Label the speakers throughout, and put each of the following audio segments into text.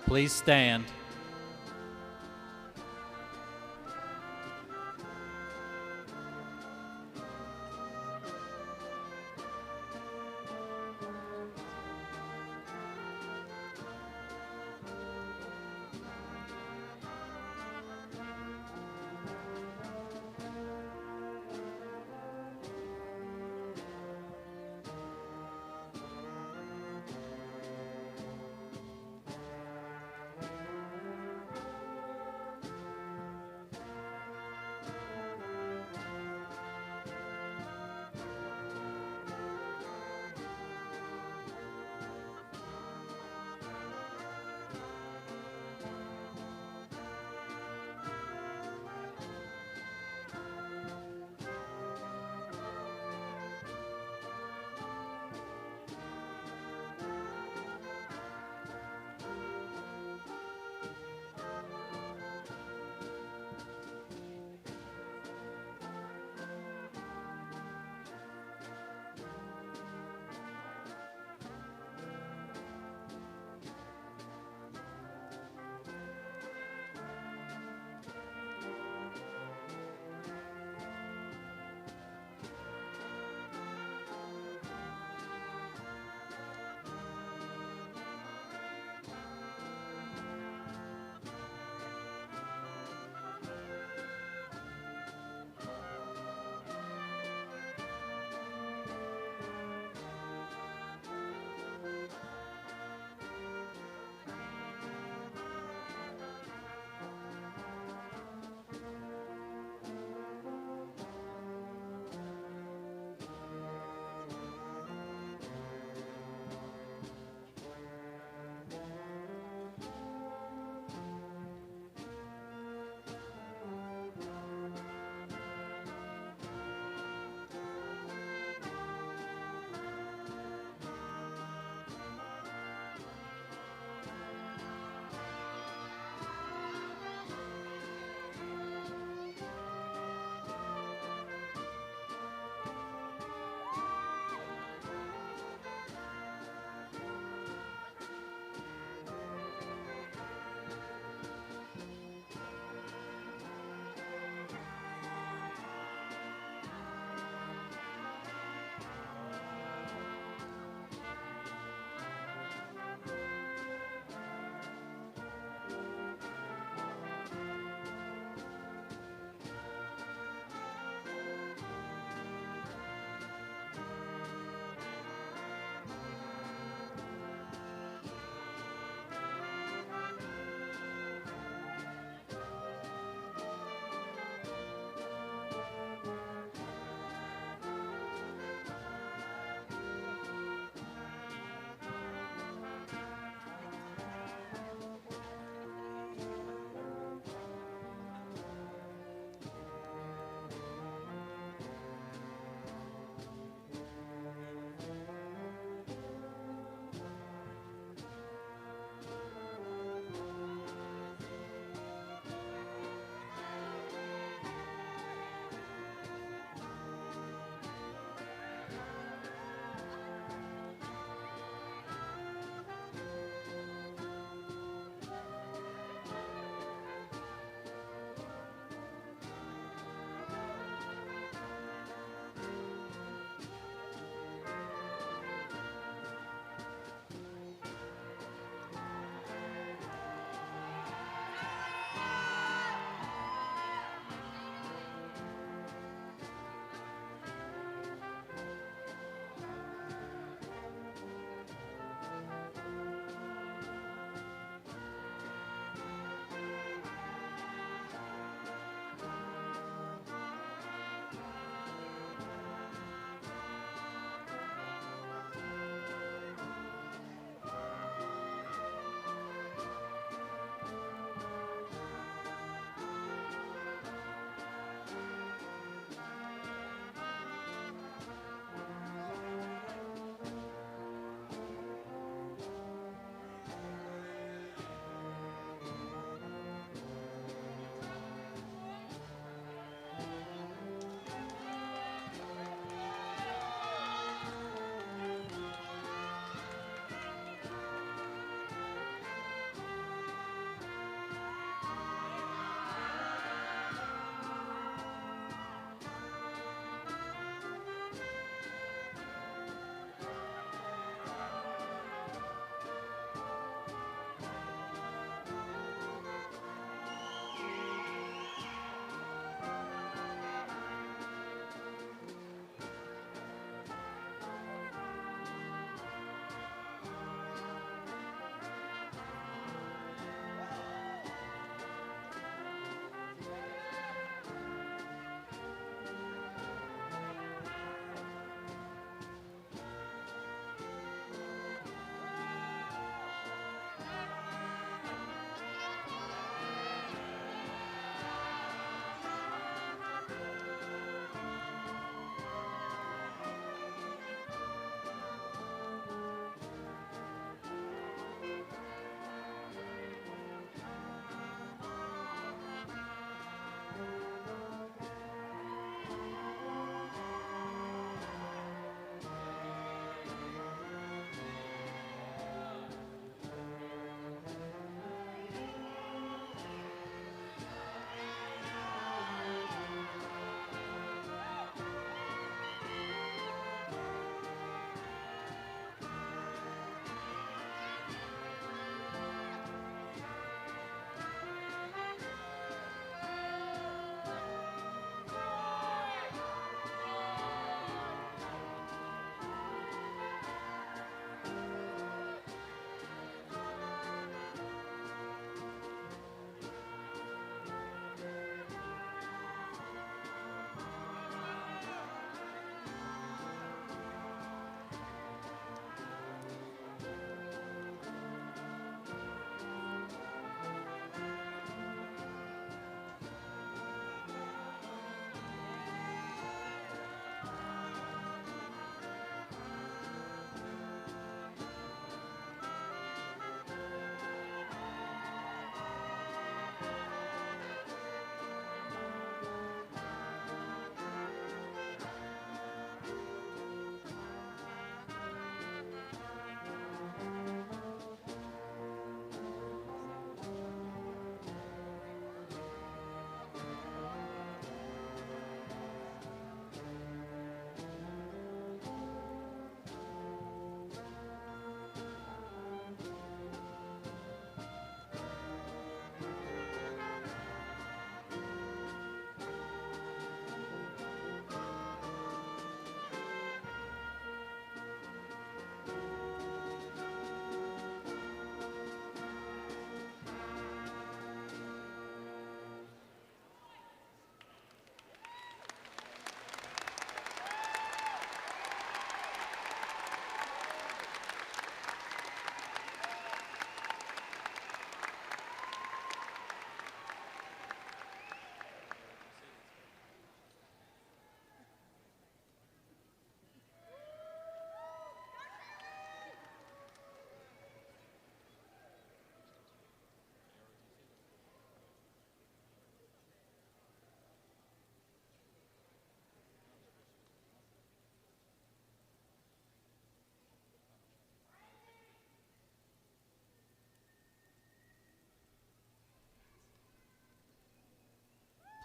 Speaker 1: Please stand.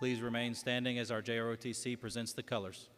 Speaker 1: Please remain standing as our JROTC presents the colors.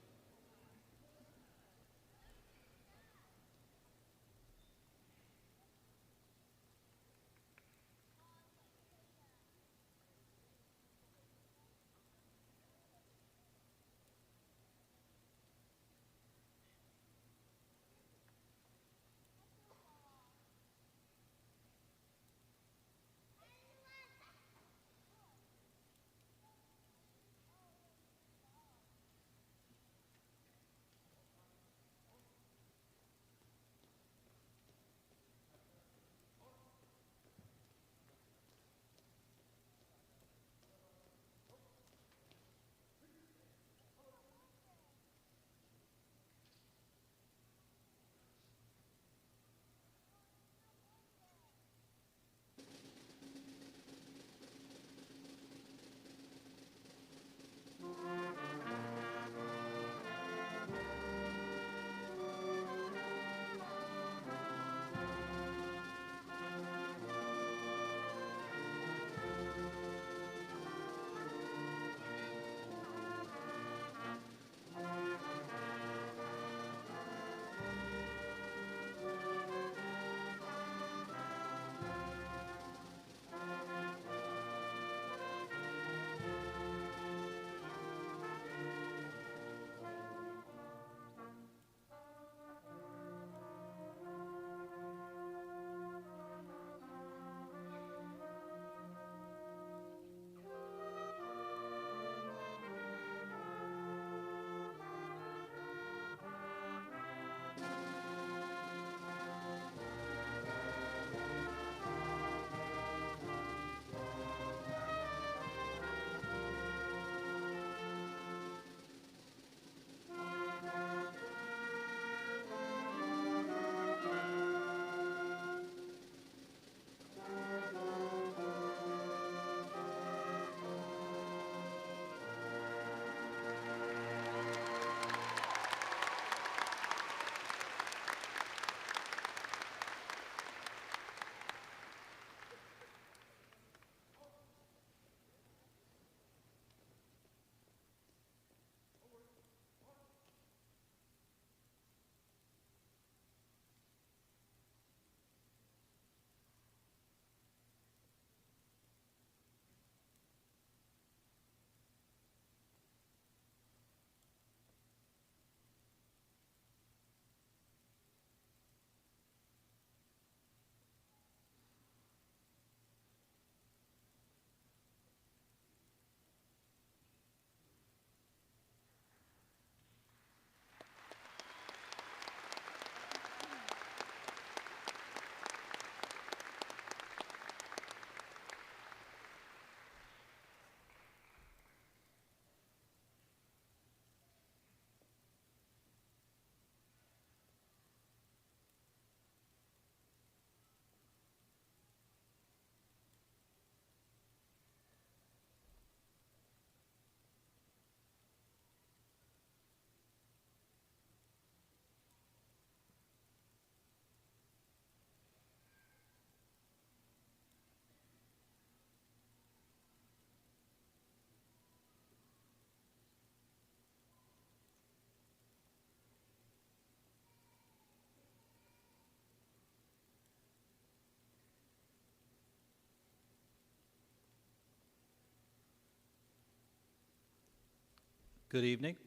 Speaker 1: Good evening.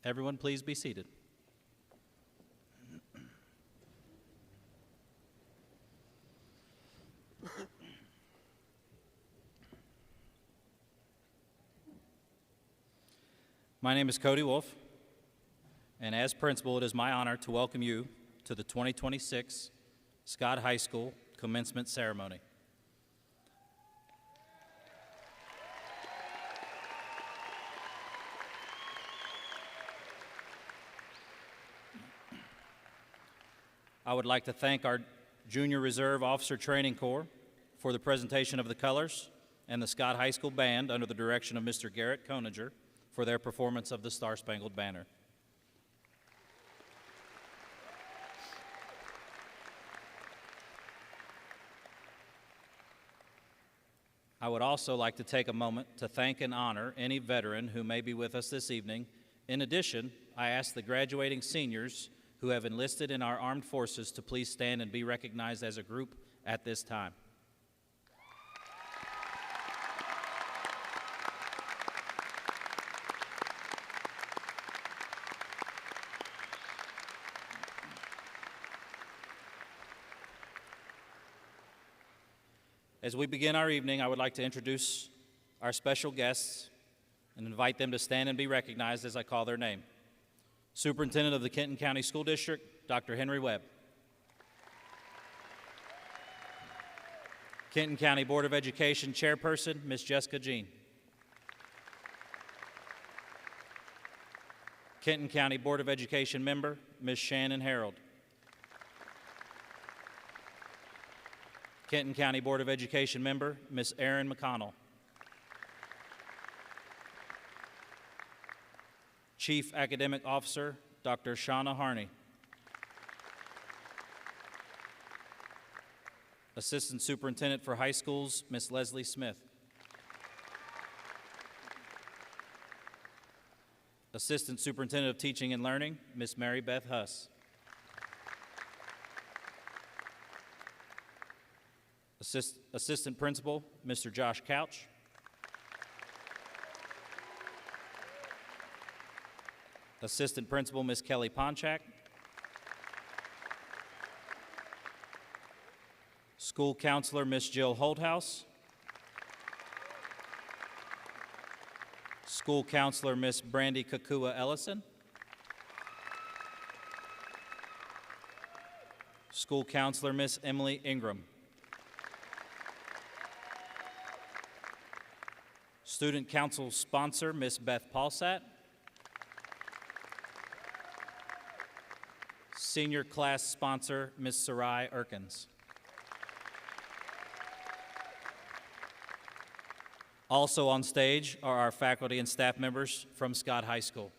Speaker 1: Everyone, please be seated. My name is Cody Wolf, and as principal, it is my honor to welcome you to the 2026 Scott High School Commencement Ceremony. I would like to thank our Junior Reserve Officer Training Corps for the presentation of the colors and the Scott High School Band under the direction of Mr. Garrett Koninger for their performance of the Star-Spangled Banner. I would also like to take a moment to thank and honor any veteran who may be with us this evening. In addition, I ask the graduating seniors who have enlisted in our armed forces to please stand and be recognized as a group at this time. As we begin our evening, I would like to introduce our special guests and invite them to stand and be recognized as I call their name. Superintendent of the Kenton County School District, Dr. Henry Webb. Kenton County Board of Education Chairperson, Ms. Jessica Jean. Kenton County Board of Education Member, Ms. Shannon Harold. Kenton County Board of Education Member, Ms. Erin McConnell. Chief Academic Officer, Dr. Shauna Harney. Assistant Superintendent for High Schools, Ms. Leslie Smith. Assistant Superintendent of Teaching and Learning, Ms. Mary Beth Huss. Assistant Principal, Mr. Josh Couch. Assistant Principal, Ms. Kelly Ponchak. School Counselor, Ms. Jill Holdhouse. School Counselor, Ms. Brandy Kakua Ellison. School Counselor, Ms. Emily Ingram. Student Council Sponsor, Ms. Beth Paulsat. Senior Class Sponsor, Ms. Sarai Erkins. Also on stage are our faculty and staff members from Scott High School.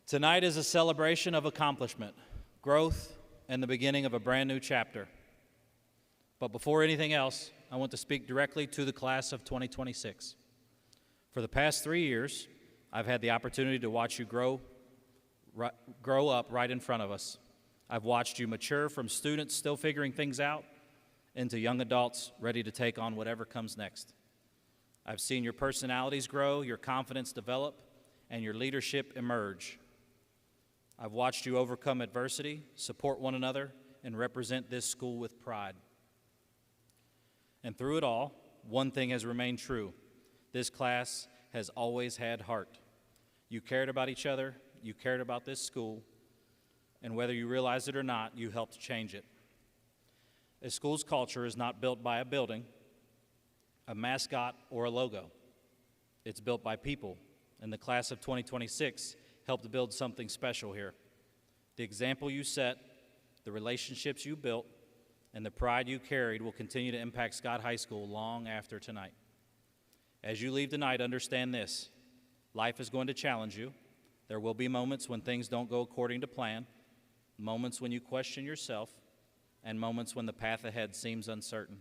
Speaker 1: Tonight is a celebration of accomplishment, growth, and the beginning of a brand new chapter. But before anything else, I want to speak directly to the class of 2026. For the past 3 years, I've had the opportunity to watch you grow up right in front of us. I've watched you mature from students still figuring things out into young adults ready to take on whatever comes next. I've seen your personalities grow, your confidence develop, and your leadership emerge. I've watched you overcome adversity, support one another, and represent this school with pride. And through it all, one thing has remained true. This class has always had heart. You cared about each other, you cared about this school, and whether you realize it or not, you helped change it. A school's culture is not built by a building, a mascot, or a logo. It's built by people, and the class of 2026 helped build something special here. The example you set, the relationships you built, and the pride you carried will continue to impact Scott High School long after tonight. As you leave tonight, understand this. Life is going to challenge you. There will be moments when things don't go according to plan, moments when you question yourself, and moments when the path ahead seems uncertain.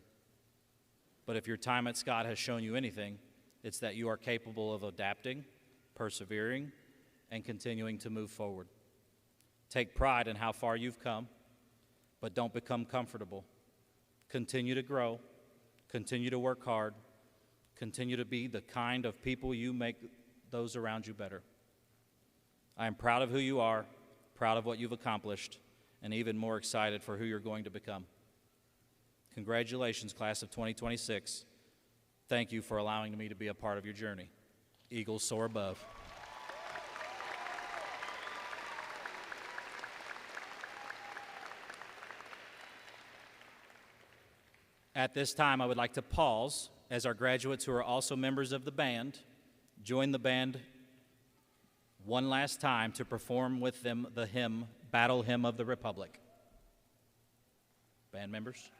Speaker 1: But if your time at Scott has shown you anything, it's that you are capable of adapting, persevering, and continuing to move forward. Take pride in how far you've come, but don't become comfortable. Continue to grow, continue to work hard, continue to be the kind of people you make those around you better. I am proud of who you are, proud of what you've accomplished, and even more excited for who you're going to become. Congratulations, class of 2026. Thank you for allowing me to be a part of your journey. Eagles soar above. At this time, I would like to pause as our graduates who are also members of the band join the band one last time to perform with them the hymn, Battle Hymn of the Republic. Band members.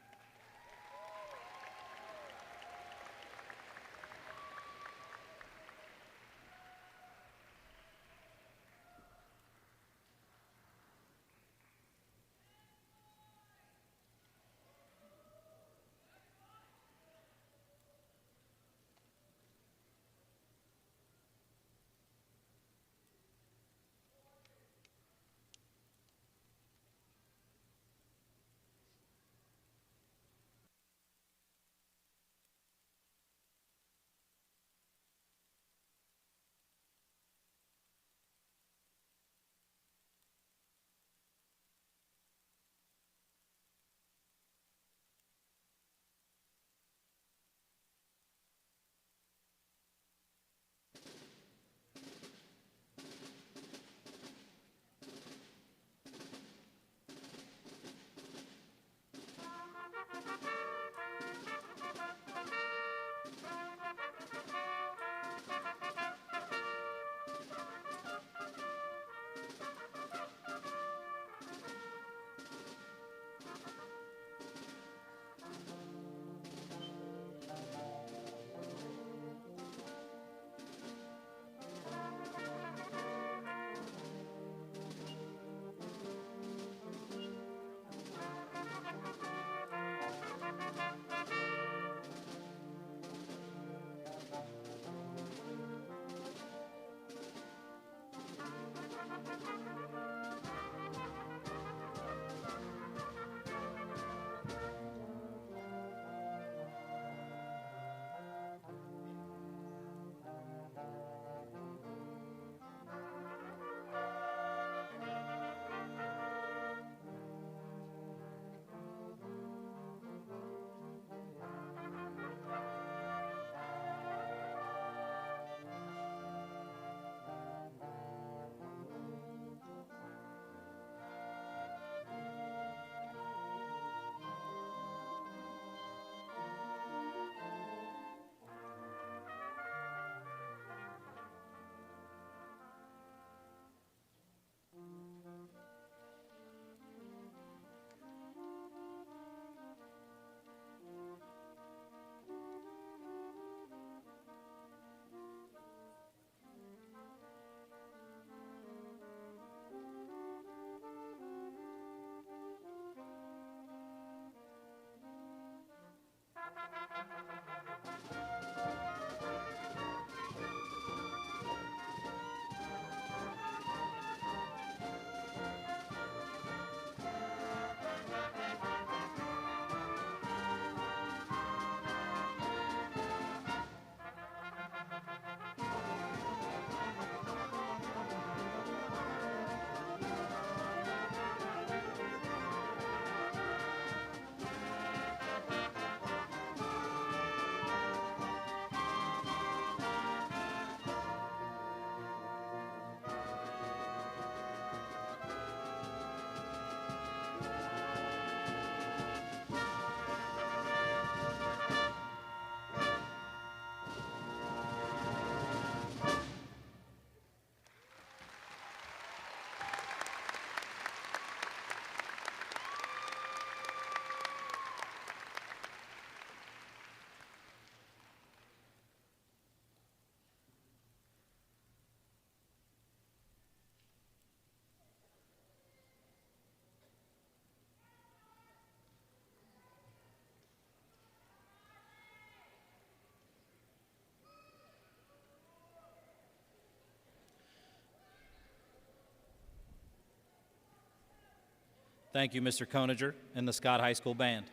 Speaker 1: Thank you, Mr. Koninger and the Scott High School Band.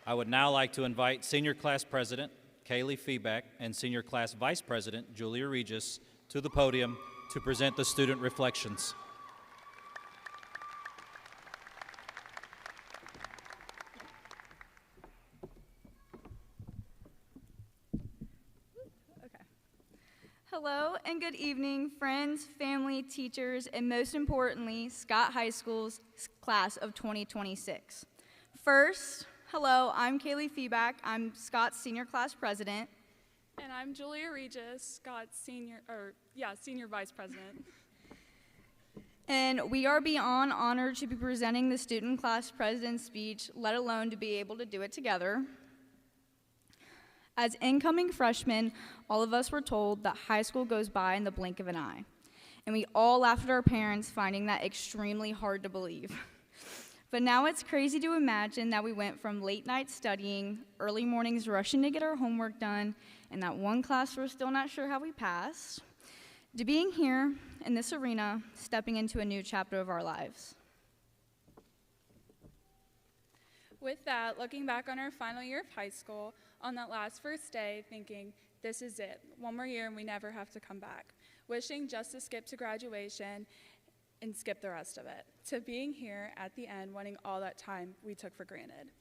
Speaker 1: I would now like to invite Senior Class President Kaylee Feeback and Senior Class Vice President Julia Regis to the podium to present the student reflections.
Speaker 2: Hello and good evening, friends, family, teachers, and most importantly, Scott High School's class of 2026. First, hello, I'm Kaylee Feeback. I'm Scott's senior class president.
Speaker 3: And I'm Julia Regis, Scott's senior vice president.
Speaker 2: And we are beyond honored to be presenting the student class president's speech, let alone to be able to do it together. As incoming freshmen, all of us were told that high school goes by in the blink of an eye. And we all laughed at our parents, finding that extremely hard to believe. But now it's crazy to imagine that we went from late nights studying, early mornings rushing to get our homework done, and that one class we're still not sure how we passed, to being here in this arena, stepping into a new chapter of our lives.
Speaker 3: With that, looking back on our final year of high school, on that last first day, thinking, this is it, one more year and we never have to come back. Wishing just to skip to graduation and skip the rest of it. To being here at the end, wanting all that time we took for granted.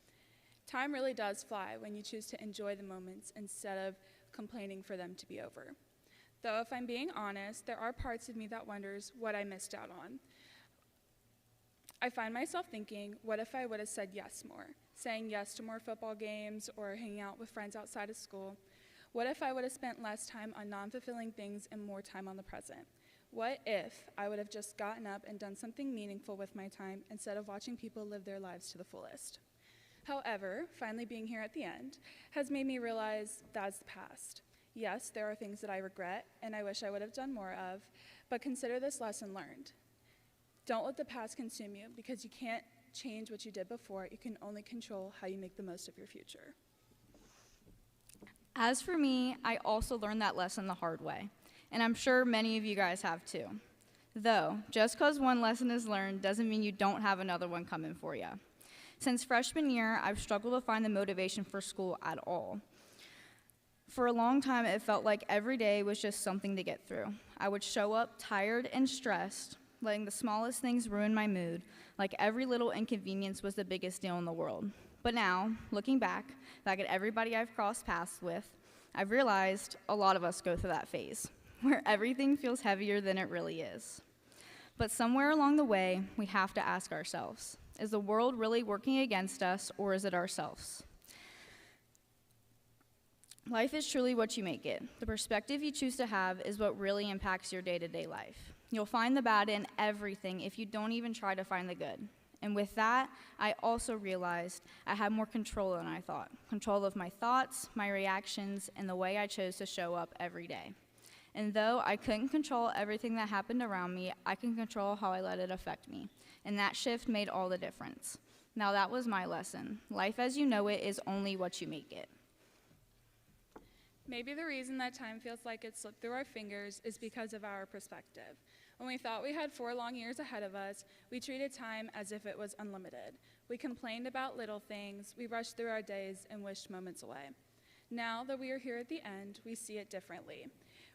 Speaker 3: Time really does fly when you choose to enjoy the moments instead of complaining for them to be over. Though if I'm being honest, there are parts of me that wonders what I missed out on. I find myself thinking, what if I would have said yes more? Saying yes to more football games or hanging out with friends outside of school. What if I would have spent less time on non-fulfilling things and more time on the present? What if I would have just gotten up and done something meaningful with my time instead of watching people live their lives to the fullest? However, finally being here at the end has made me realize that's the past. Yes, there are things that I regret and I wish I would have done more of, but consider this lesson learned. Don't let the past consume you, because you can't change what you did before. You can only control how you make the most of your future.
Speaker 2: As for me, I also learned that lesson the hard way, and I'm sure many of you guys have too. Though, just because one lesson is learned doesn't mean you don't have another one coming for you. Since freshman year, I've struggled to find the motivation for school at all. For a long time, it felt like every day was just something to get through. I would show up tired and stressed, letting the smallest things ruin my mood, like every little inconvenience was the biggest deal in the world. But now, looking back at everybody I've crossed paths with, I've realized a lot of us go through that phase, where everything feels heavier than it really is. But somewhere along the way, we have to ask ourselves, is the world really working against us, or is it ourselves? Life is truly what you make it. The perspective you choose to have is what really impacts your day-to-day life. You'll find the bad in everything if you don't even try to find the good. And with that, I also realized I had more control than I thought. Control of my thoughts, my reactions, and the way I chose to show up every day. And though I couldn't control everything that happened around me, I can control how I let it affect me. And that shift made all the difference. Now that was my lesson. Life as you know it is only what you make it.
Speaker 3: Maybe the reason that time feels like it slipped through our fingers is because of our perspective. When we thought we had 4 long years ahead of us, we treated time as if it was unlimited. We complained about little things, we rushed through our days, and wished moments away. Now that we are here at the end, we see it differently.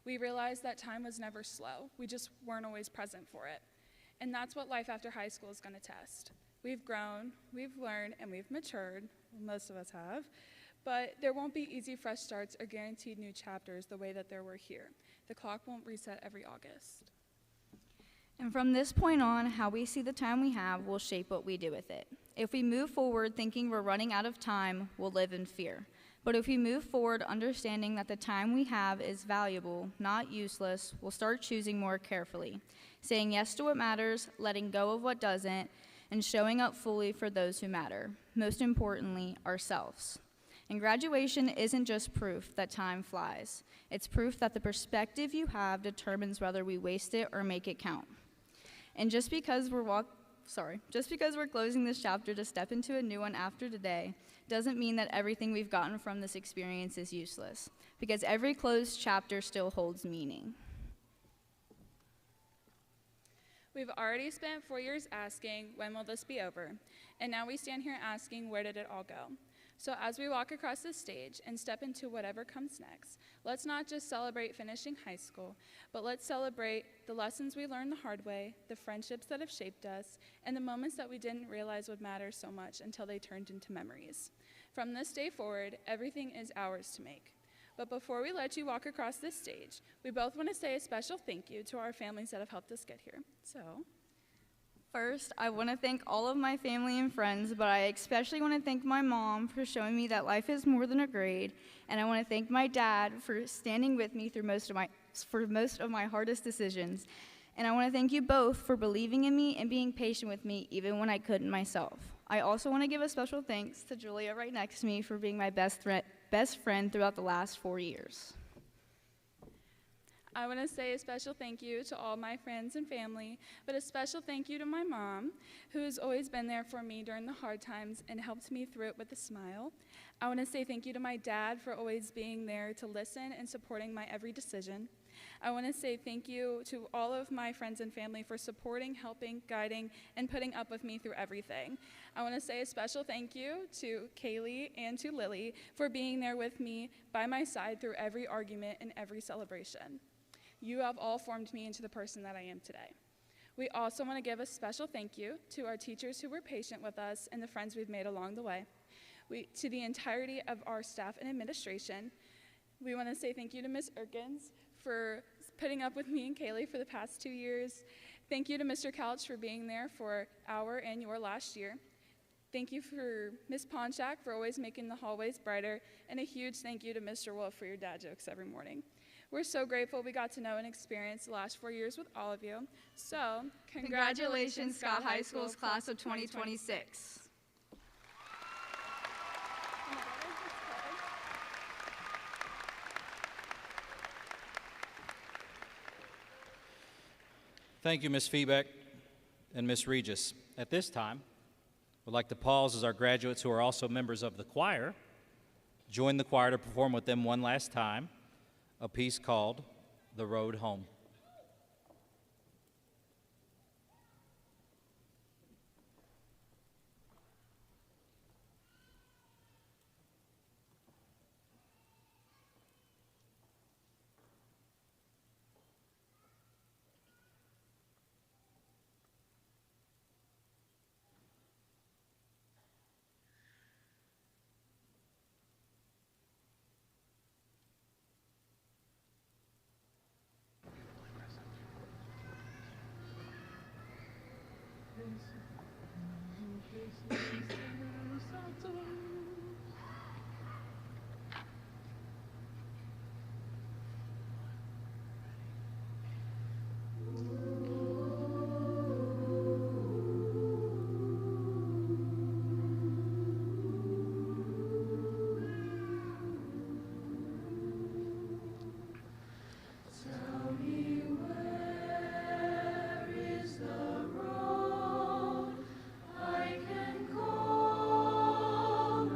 Speaker 3: We realize that time was never slow. We just weren't always present for it. And that's what life after high school is going to test. We've grown, we've learned, and we've matured. Most of us have. But there won't be easy fresh starts or guaranteed new chapters the way that there were here. The clock won't reset every August.
Speaker 2: And from this point on, how we see the time we have will shape what we do with it. If we move forward thinking we're running out of time, we'll live in fear. But if we move forward understanding that the time we have is valuable, not useless, we'll start choosing more carefully, saying yes to what matters, letting go of what doesn't, and showing up fully for those who matter, most importantly, ourselves. And graduation isn't just proof that time flies. It's proof that the perspective you have determines whether we waste it or make it count. And just because we're closing this chapter to step into a new one after today doesn't mean that everything we've gotten from this experience is useless, because every closed chapter still holds meaning.
Speaker 3: We've already spent 4 years asking, when will this be over? And now we stand here asking, where did it all go? So as we walk across this stage and step into whatever comes next, let's not just celebrate finishing high school, but let's celebrate the lessons we learned the hard way, the friendships that have shaped us, and the moments that we didn't realize would matter so much until they turned into memories. From this day forward, everything is ours to make. But before we let you walk across this stage, we both want to say a special thank you to our families that have helped us get here.
Speaker 2: First, I want to thank all of my family and friends, but I especially want to thank my mom for showing me that life is more than a grade, and I want to thank my dad for standing with me through most of my hardest decisions. And I want to thank you both for believing in me and being patient with me even when I couldn't myself. I also want to give a special thanks to Julia right next to me for being my best friend throughout the last 4 years.
Speaker 3: I want to say a special thank you to all my friends and family, but a special thank you to my mom, who's always been there for me during the hard times and helped me through it with a smile. I want to say thank you to my dad for always being there to listen and supporting my every decision. I want to say thank you to all of my friends and family for supporting, helping, guiding, and putting up with me through everything. I want to say a special thank you to Kaylee and to Lily for being there with me by my side through every argument and every celebration. You have all formed me into the person that I am today. We also want to give a special thank you to our teachers who were patient with us and the friends we've made along the way. To the entirety of our staff and administration, we want to say thank you to Ms. Erkins for putting up with me and Kaylee for the past 2 years. Thank you to Mr. Couch for being there for our and your last year. Thank you for Ms. Ponchak for always making the hallways brighter, and a huge thank you to Mr. Wolf for your dad jokes every morning. We're so grateful we got to know and experience the last 4 years with all of you. So,
Speaker 2: Congratulations, Scott High School's class of 2026.
Speaker 1: Thank you, Ms. Feebeck and Ms. Regis. At this time, we'd like to pause as our graduates, who are also members of the choir, join the choir to perform with them one last time a piece called "The Road Home."
Speaker 4: Home.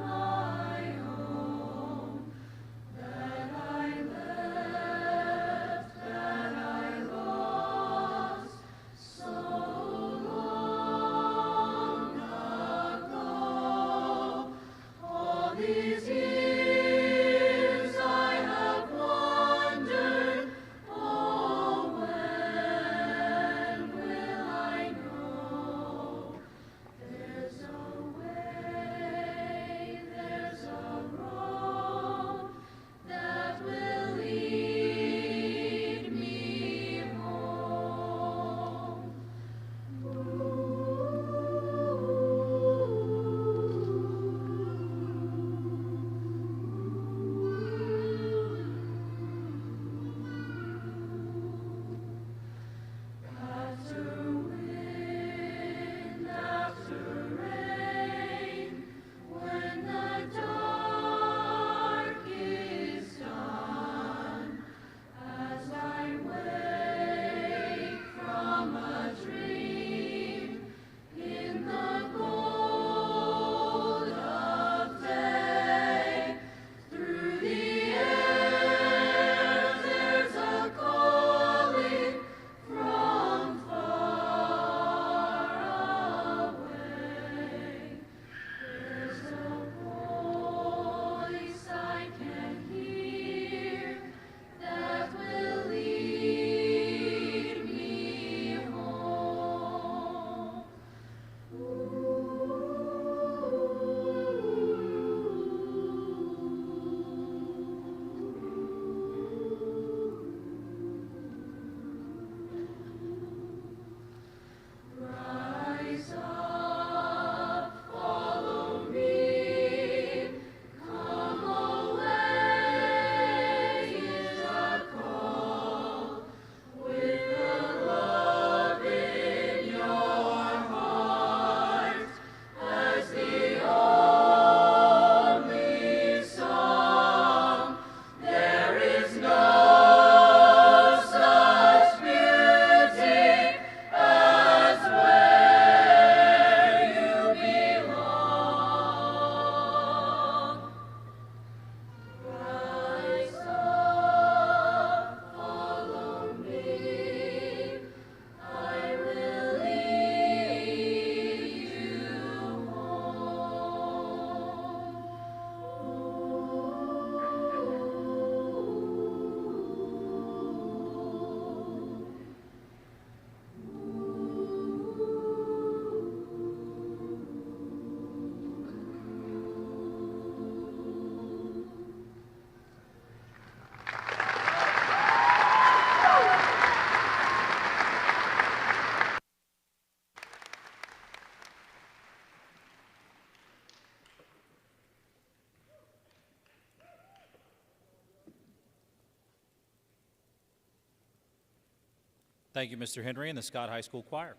Speaker 1: Thank you, Mr. Henry and the Scott High School Choir.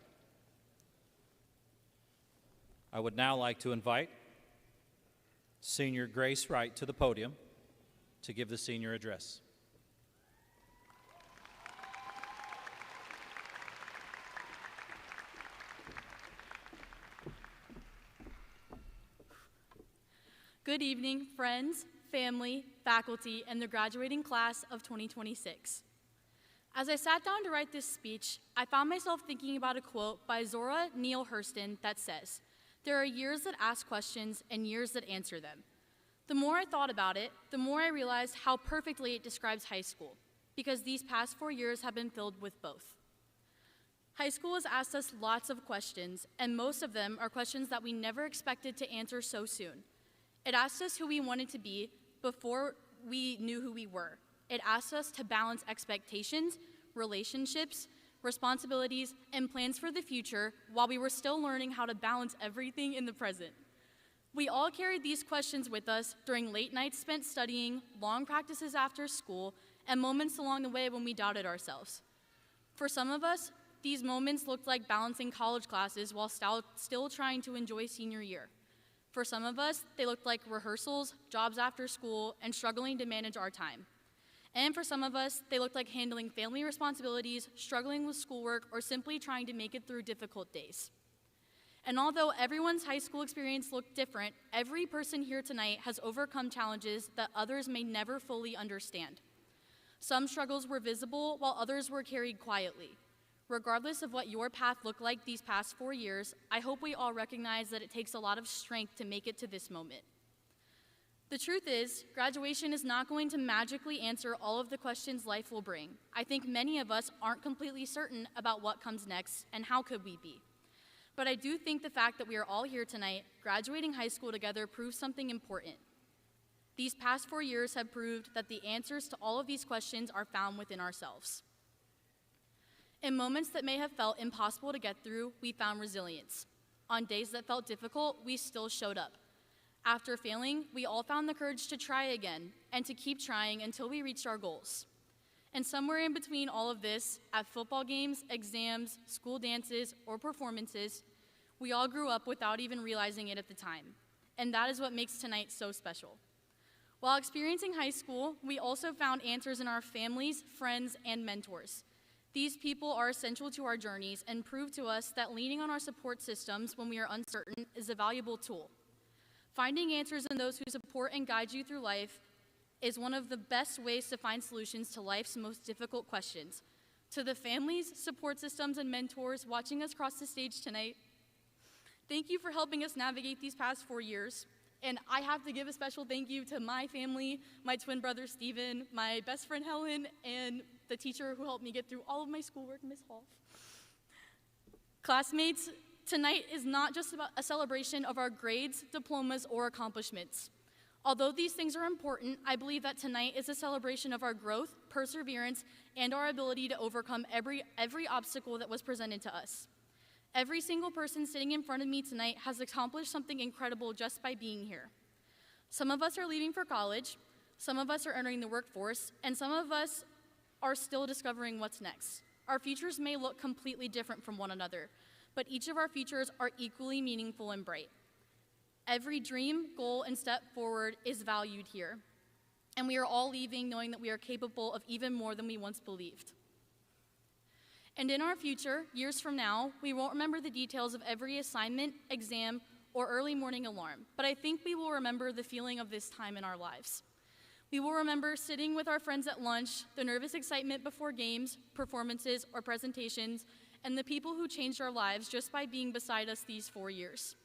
Speaker 1: I would now like to invite Senior Grace Wright to the podium to give the senior address.
Speaker 4: Good evening, friends, family, faculty, and the graduating class of 2026. As I sat down to write this speech, I found myself thinking about a quote by Zora Neale Hurston that says, "There are years that ask questions and years that answer them." The more I thought about it, the more I realized how perfectly it describes high school, because these past 4 years have been filled with both. High school has asked us lots of questions, and most of them are questions that we never expected to answer so soon. It asked us who we wanted to be before we knew who we were. It asked us to balance expectations, relationships, responsibilities, and plans for the future while we were still learning how to balance everything in the present. We all carried these questions with us during late nights spent studying, long practices after school, and moments along the way when we doubted ourselves. For some of us, these moments looked like balancing college classes while still trying to enjoy senior year. For some of us, they looked like rehearsals, jobs after school, and struggling to manage our time. And for some of us, they looked like handling family responsibilities, struggling with schoolwork, or simply trying to make it through difficult days. And although everyone's high school experience looked different, every person here tonight has overcome challenges that others may never fully understand. Some struggles were visible, while others were carried quietly. Regardless of what your path looked like these past 4 years, I hope we all recognize that it takes a lot of strength to make it to this moment. The truth is, graduation is not going to magically answer all of the questions life will bring. I think many of us aren't completely certain about what comes next and how could we be. But I do think the fact that we are all here tonight, graduating high school together, proves something important. These past 4 years have proved that the answers to all of these questions are found within ourselves. In moments that may have felt impossible to get through, we found resilience. On days that felt difficult, we still showed up. After failing, we all found the courage to try again and to keep trying until we reached our goals. And somewhere in between all of this, at football games, exams, school dances, or performances, we all grew up without even realizing it at the time. And that is what makes tonight so special. While experiencing high school, we also found answers in our families, friends, and mentors. These people are essential to our journeys and prove to us that leaning on our support systems when we are uncertain is a valuable tool. Finding answers in those who support and guide you through life is one of the best ways to find solutions to life's most difficult questions. To the families, support systems, and mentors watching us cross the stage tonight, thank you for helping us navigate these past 4 years. And I have to give a special thank you to my family, my twin brother Steven, my best friend Helen, and the teacher who helped me get through all of my schoolwork, Ms. Hall. Classmates, tonight is not just about a celebration of our grades, diplomas, or accomplishments. Although these things are important, I believe that tonight is a celebration of our growth, perseverance, and our ability to overcome every obstacle that was presented to us. Every single person sitting in front of me tonight has accomplished something incredible just by being here. Some of us are leaving for college, some of us are entering the workforce, and some of us are still discovering what's next. Our futures may look completely different from one another, but each of our futures are equally meaningful and bright. Every dream, goal, and step forward is valued here, and we are all leaving knowing that we are capable of even more than we once believed. And in our future, years from now, we won't remember the details of every assignment, exam, or early morning alarm, but I think we will remember the feeling of this time in our lives. We will remember sitting with our friends at lunch, the nervous excitement before games, performances, or presentations, and the people who changed our lives just by being beside us these 4 years.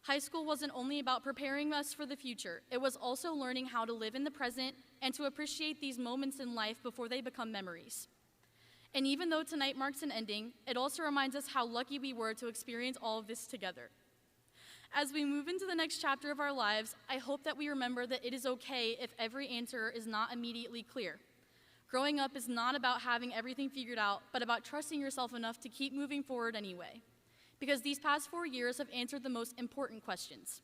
Speaker 4: High school wasn't only about preparing us for the future, it was also learning how to live in the present and to appreciate these moments in life before they become memories. And even though tonight marks an ending, it also reminds us how lucky we were to experience all of this together. As we move into the next chapter of our lives, I hope that we remember that it is okay if every answer is not immediately clear. Growing up is not about having everything figured out, but about trusting yourself enough to keep moving forward anyway. Because these past 4 years have answered the most important questions.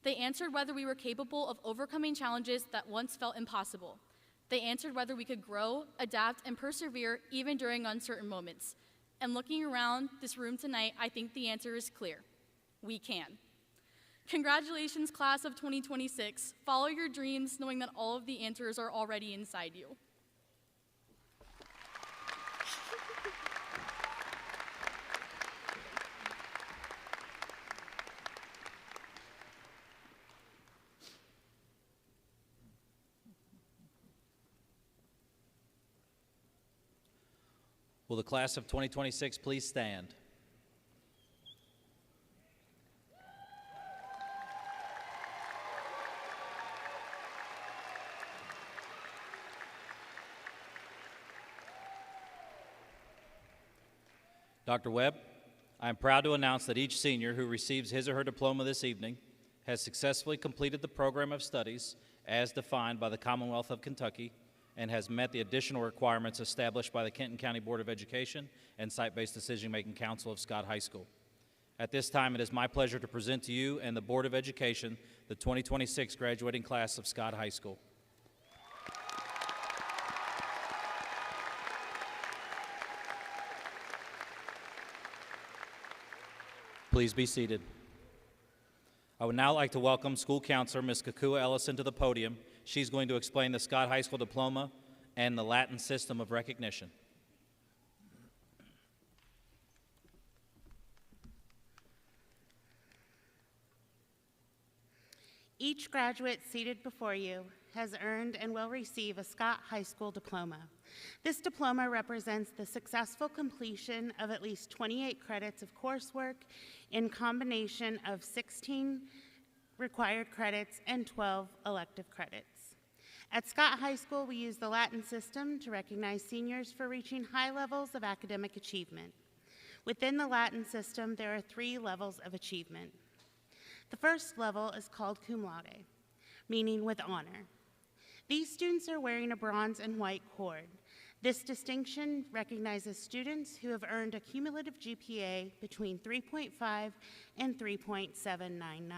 Speaker 4: They answered whether we were capable of overcoming challenges that once felt impossible. They answered whether we could grow, adapt, and persevere even during uncertain moments. And looking around this room tonight, I think the answer is clear. We can. Congratulations, class of 2026. Follow your dreams, knowing that all of the answers are already inside you.
Speaker 1: Will the class of 2026 please stand? Dr. Webb, I am proud to announce that each senior who receives his or her diploma this evening has successfully completed the program of studies as defined by the Commonwealth of Kentucky and has met the additional requirements established by the Kenton County Board of Education and Site-Based Decision-Making Council of Scott High School. At this time, it is my pleasure to present to you and the Board of Education the 2026 graduating class of Scott High School. Please be seated. I would now like to welcome school counselor Ms. Kakua Ellison to the podium. She's going to explain the Scott High School diploma and the Latin system of recognition.
Speaker 5: Each graduate seated before you has earned and will receive a Scott High School diploma. This diploma represents the successful completion of at least 28 credits of coursework in combination of 16 required credits and 12 elective credits. At Scott High School, we use the Latin system to recognize seniors for reaching high levels of academic achievement. Within the Latin system, there are 3 levels of achievement. The first level is called cum laude, meaning with honor. These students are wearing a bronze and white cord. This distinction recognizes students who have earned a cumulative GPA between 3.5 and 3.799.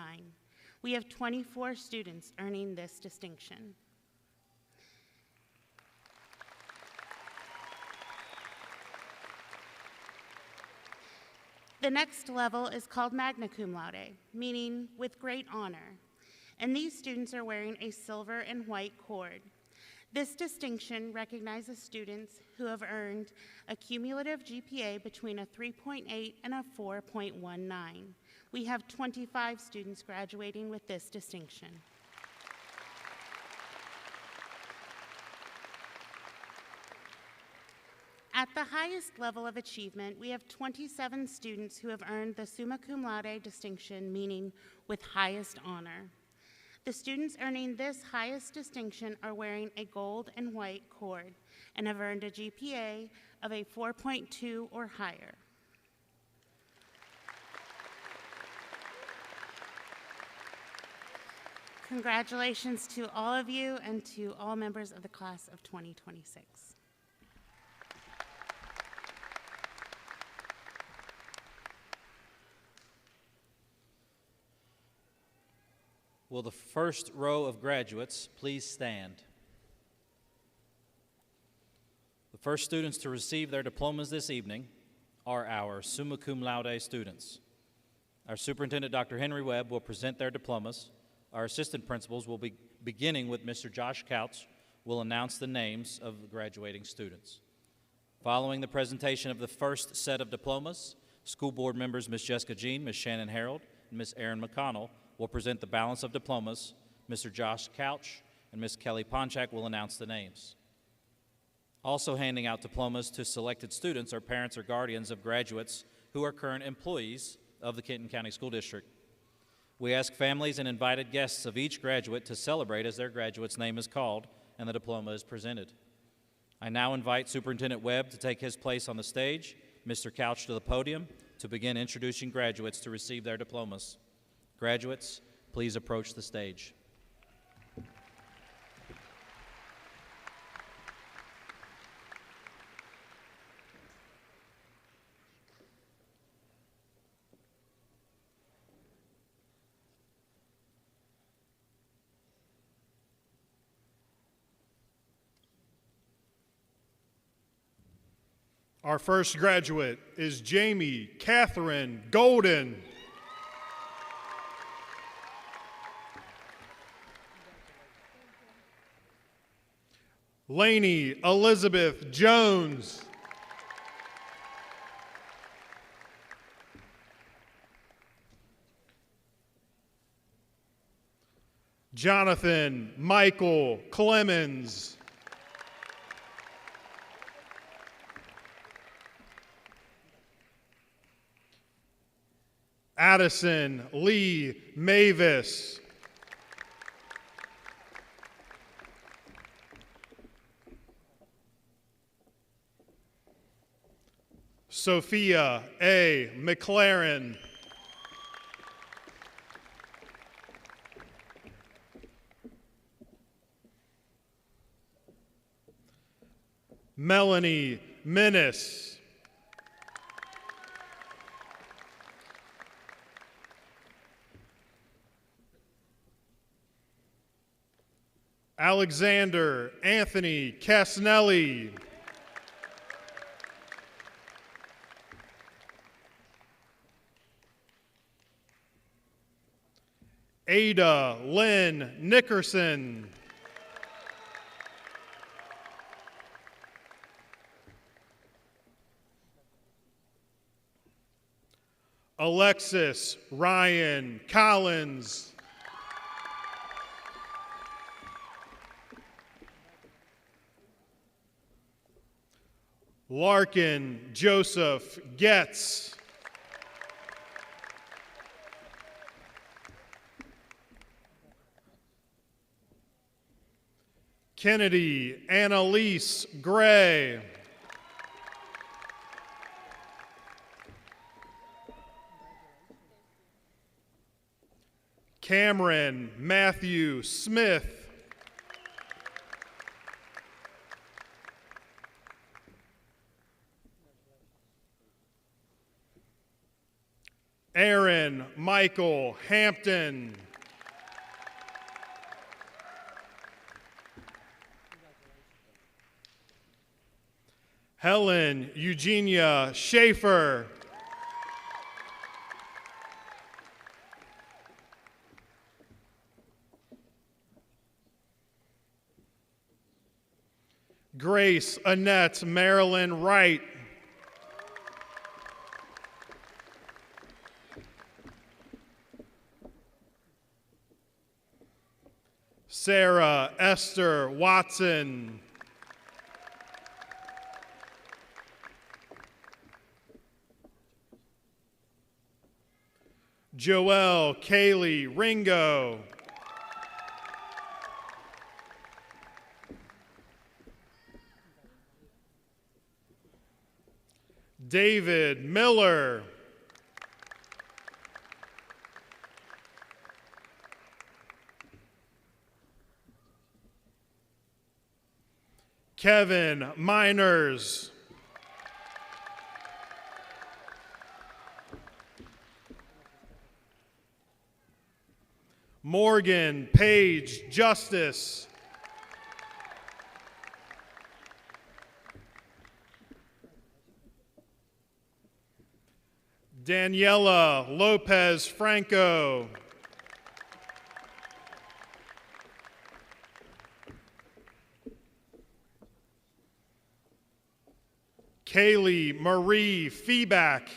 Speaker 5: We have 24 students earning this distinction. The next level is called magna cum laude, meaning with great honor. And these students are wearing a silver and white cord. This distinction recognizes students who have earned a cumulative GPA between a 3.8 and a 4.19. We have 25 students graduating with this distinction. At the highest level of achievement, we have 27 students who have earned the summa cum laude distinction, meaning with highest honor. The students earning this highest distinction are wearing a gold and white cord and have earned a GPA of a 4.2 or higher. Congratulations to all of you and to all members of the class of 2026.
Speaker 1: Will the first row of graduates please stand? The first students to receive their diplomas this evening are our summa cum laude students. Our superintendent, Dr. Henry Webb, will present their diplomas. Our assistant principals will be beginning with Mr. Josh Couch, will announce the names of the graduating students. Following the presentation of the first set of diplomas, school board members Ms. Jessica Jean, Ms. Shannon Harold, and Ms. Erin McConnell will present the balance of diplomas. Mr. Josh Couch and Ms. Kelly Ponchak will announce the names. Also handing out diplomas to selected students are parents or guardians of graduates who are current employees of the Kenton County School District. We ask families and invited guests of each graduate to celebrate as their graduate's name is called and the diploma is presented. I now invite Superintendent Webb to take his place on the stage, Mr. Couch to the podium, to begin introducing graduates to receive their diplomas. Graduates, please approach the stage.
Speaker 6: Our first graduate is Jamie Catherine Golden. Lainey Elizabeth Jones. Jonathan Michael Clemens. Addison Lee Mavis. Sophia A. McLaren. Melanie Minnis. Alexander Anthony Casnelli. Ada Lynn Nickerson. Alexis Ryan Collins. Larkin Joseph Getz. Kennedy Annalise Gray. Cameron Matthew Smith. Aaron Michael Hampton. Helen Eugenia Schaefer. Grace Annette Marilyn Wright. Sarah Esther Watson. Joelle Kaylee Ringo. David Miller. Kevin Miners. Morgan Page Justice. Daniela Lopez Franco. Kaylee Marie Feeback.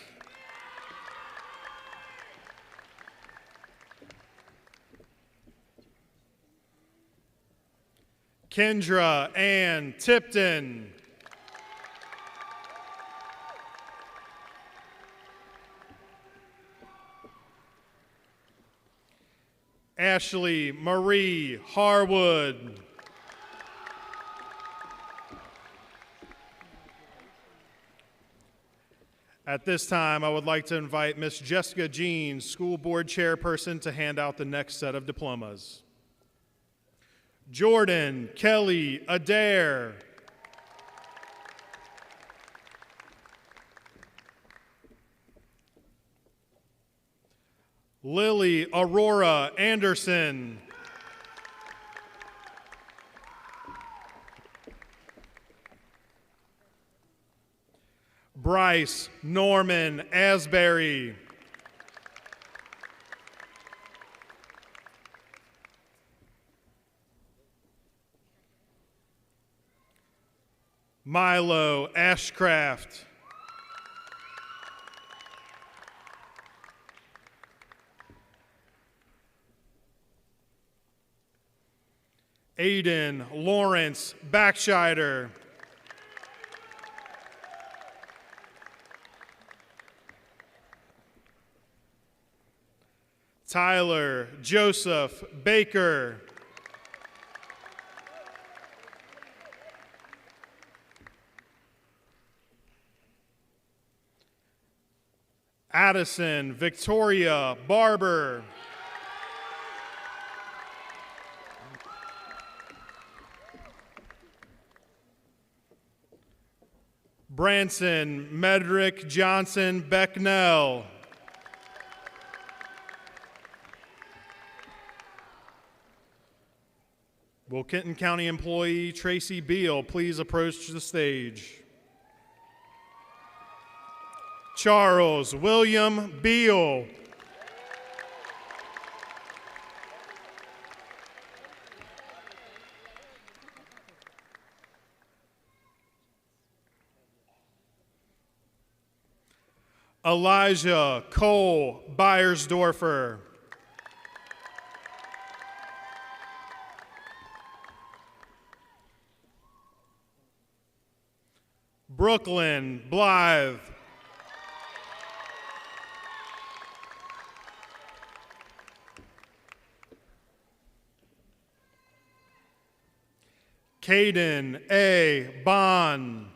Speaker 6: Kendra Ann Tipton. Ashley Marie Harwood. At this time, I would like to invite Miss Jessica Jean, School Board Chairperson, to hand out the next set of diplomas. Jordan Kelly Adair. Lily Aurora Anderson. Bryce Norman Asbury. Milo Ashcraft. Aiden Lawrence Backscheider. Tyler Joseph Baker. Addison Victoria Barber. Branson Medrick Johnson Becknell. Will Kenton County employee Tracy Beal please approach the stage? Charles William Beal. Elijah Cole Beiersdorfer. Brooklyn Blythe. Caden A. Bond.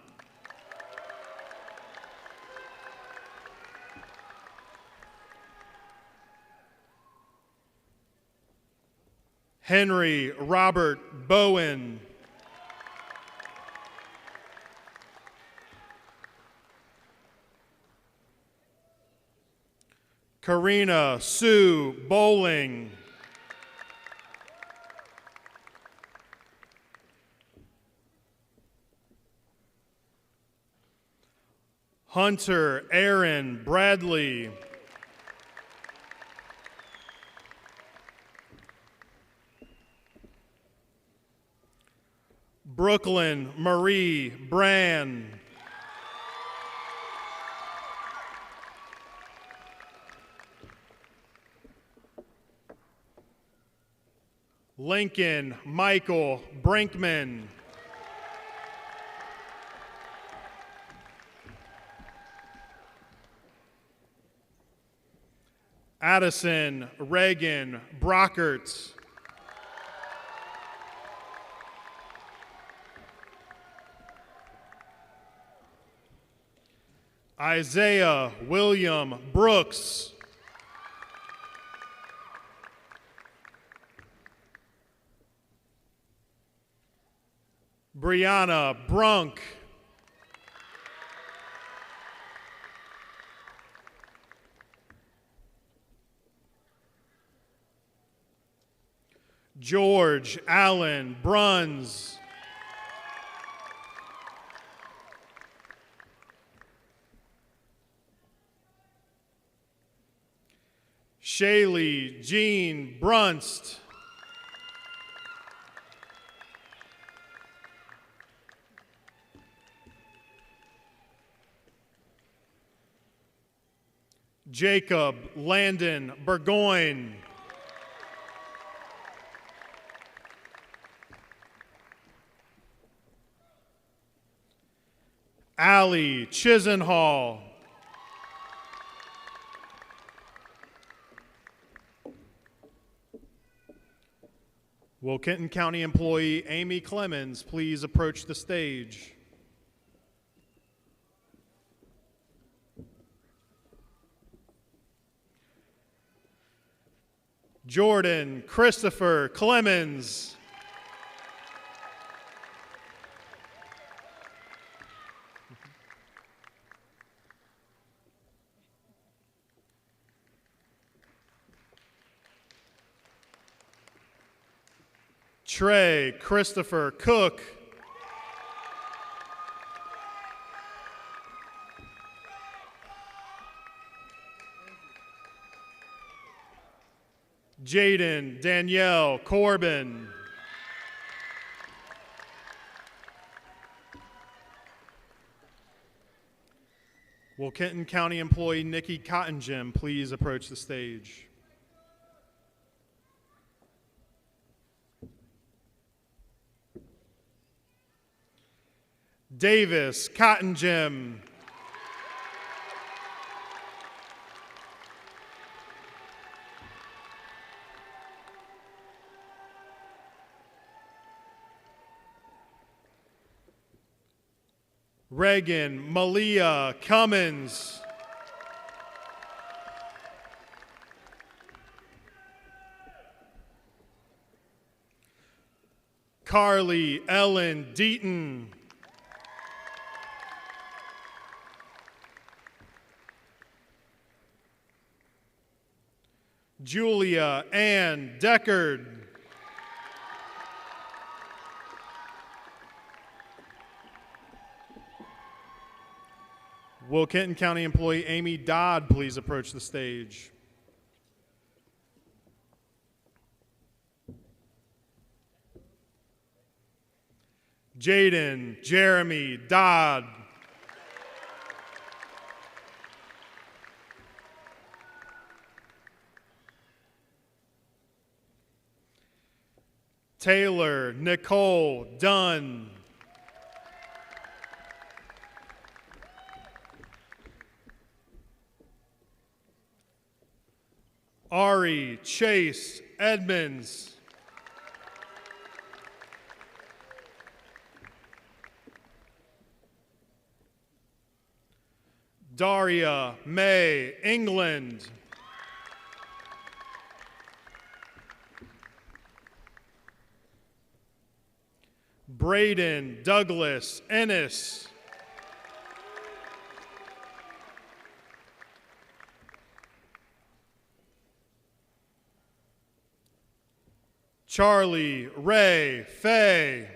Speaker 6: Henry Robert Bowen. Karina Sue Bowling. Hunter Aaron Bradley. Brooklyn Marie Brand. Lincoln Michael Brinkman. Addison Reagan Brockert. Isaiah William Brooks. Brianna Brunk. George Allen Bruns. Shaylee Jean Brunst. Jacob Landon Burgoyne. Allie Chisenhall. Will Kenton County employee Amy Clemens please approach the stage? Jordan Christopher Clemens. Trey Christopher Cook. Jaden Danielle Corbin. Will Kenton County employee Nikki Cottingem please approach the stage? Davis Cottingem. Reagan Malia Cummins. Carly Ellen Deaton. Julia Ann Deckard. Will Kenton County employee Amy Dodd please approach the stage? Jaden Jeremy Dodd. Taylor Nicole Dunn. Ari Chase Edmonds. Daria May England. Braden Douglas Ennis. Charlie Ray Fay.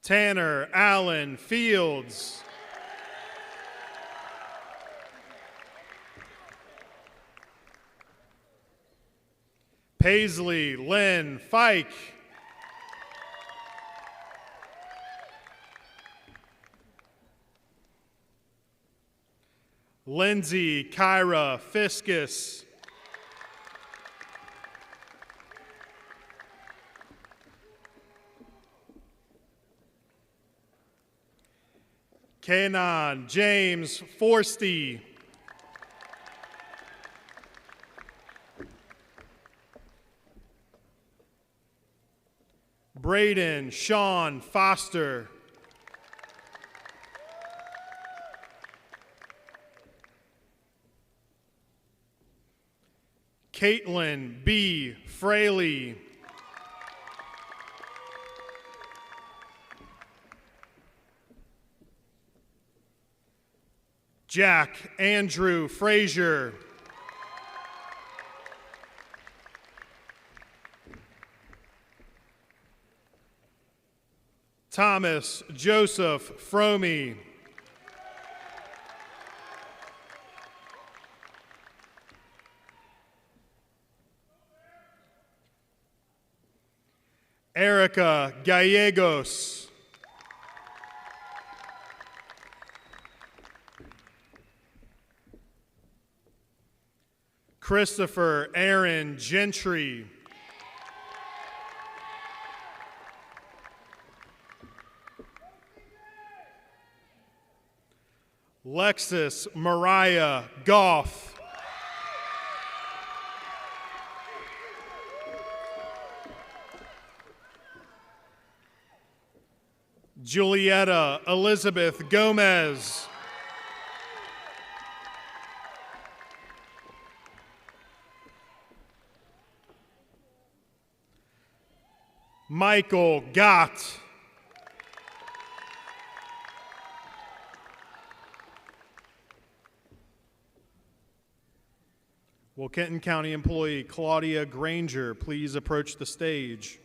Speaker 6: Tanner Allen Fields. Paisley Lynn Fike. Lindsay Kyra Fiskus. Kanan James Forsty. Braden Sean Foster. Caitlin B. Fraley. Jack Andrew Frazier. Thomas Joseph Fromey. Erica Gallegos. Christopher Aaron Gentry. Lexus Mariah Goff. Julietta Elizabeth Gomez. Michael Gott. Will Kenton County employee Claudia Granger please approach the stage?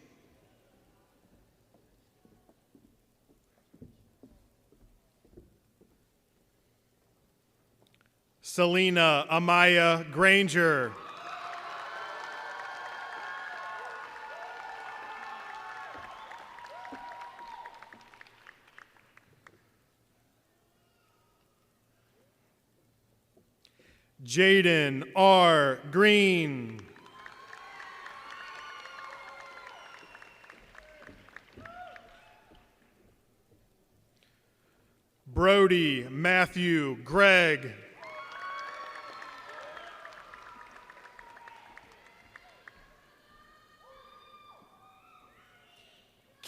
Speaker 6: Selena Amaya Granger. Jaden R. Green. Brody Matthew Gregg.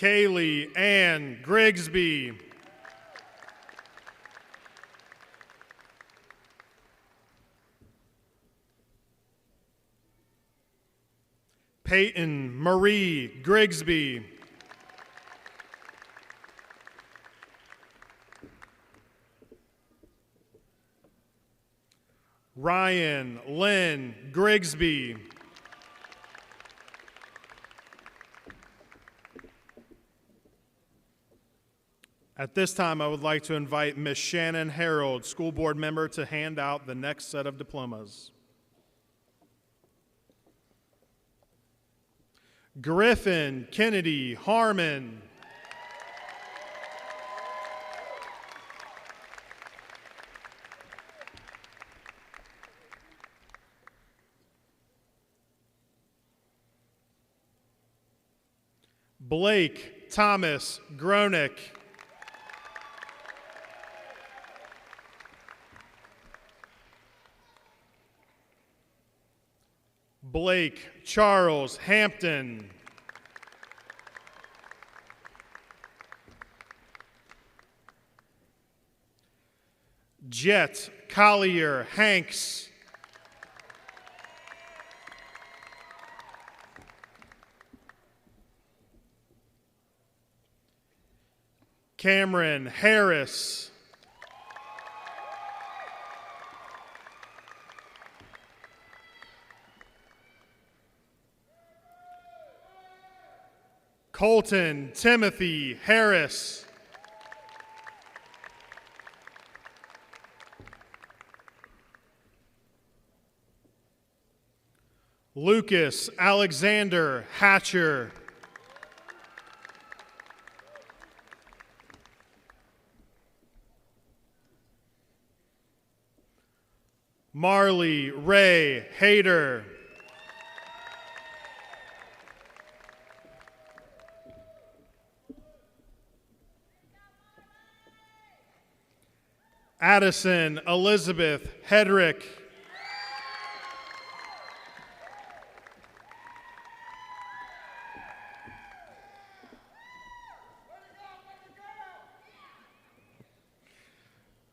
Speaker 6: Kaylee Ann Grigsby. Peyton Marie Grigsby. Ryan Lynn Grigsby. At this time, I would like to invite Ms. Shannon Harold, school board member, to hand out the next set of diplomas. Griffin Kennedy Harmon. Blake Thomas Gronick. Blake Charles Hampton. Jet Collier Hanks. Cameron Harris. Colton Timothy Harris. Lucas Alexander Hatcher. Marley Ray Hayter. Addison Elizabeth Hedrick.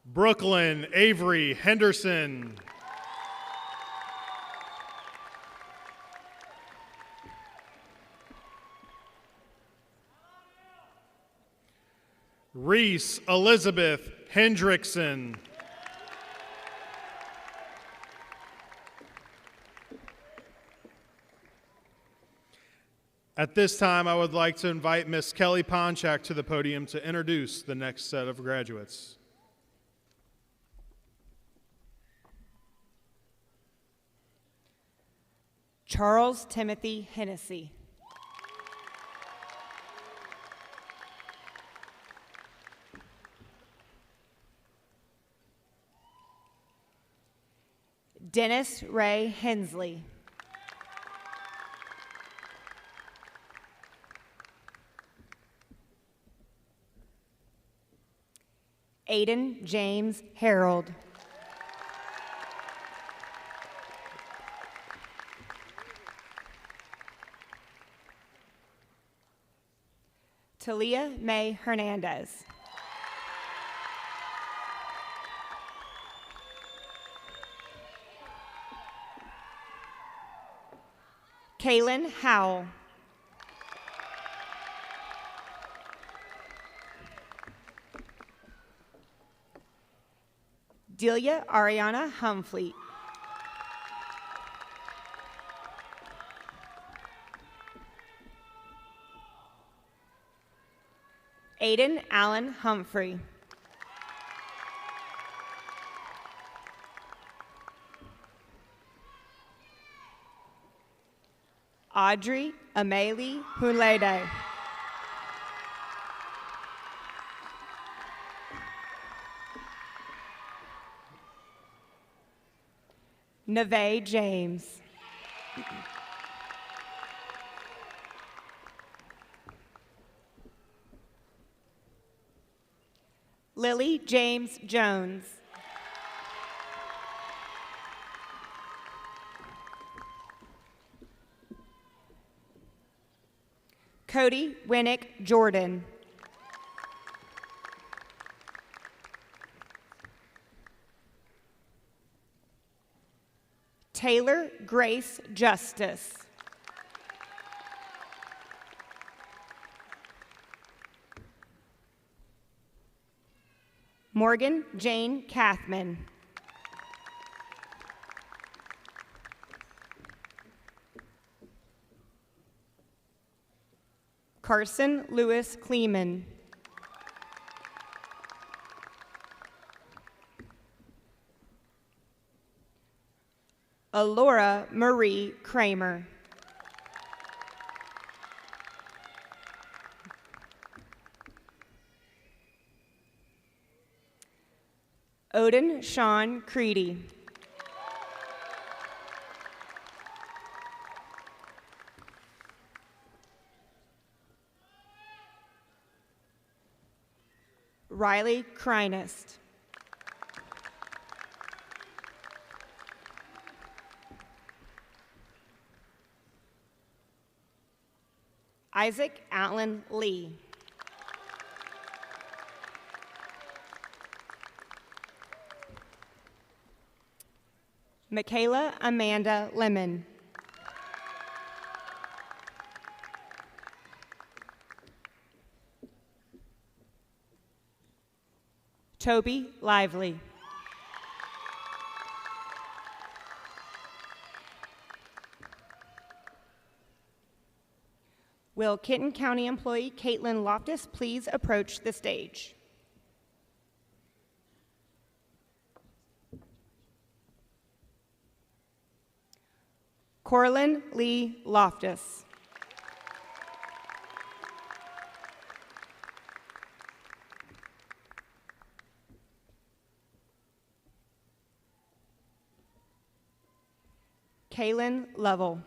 Speaker 6: Brooklyn Avery Henderson. Reese Elizabeth Hendrickson. At this time, I would like to invite Ms. Kelly Ponchak to the podium to introduce the next set of graduates.
Speaker 7: Charles Timothy Hennessy. Dennis Ray Hensley. Aiden James Harold. Talia May Hernandez. Kaylin Howell. Delia Ariana Humfleet. Aiden Allen Humphrey. Audrey Amelie Hulede. Neve James. Lily James Jones. Cody Winnick Jordan. Taylor Grace Justice. Morgan Jane Kathman. Carson Lewis Kleeman. Alora Marie Kramer. Odin Sean Creedy. Riley Kreinest. Isaac Allen Lee. Michaela Amanda Lemon. Toby Lively. Will Kenton County employee Caitlin Loftus please approach the stage? Corlin Lee Loftus. Kaylin Lovell.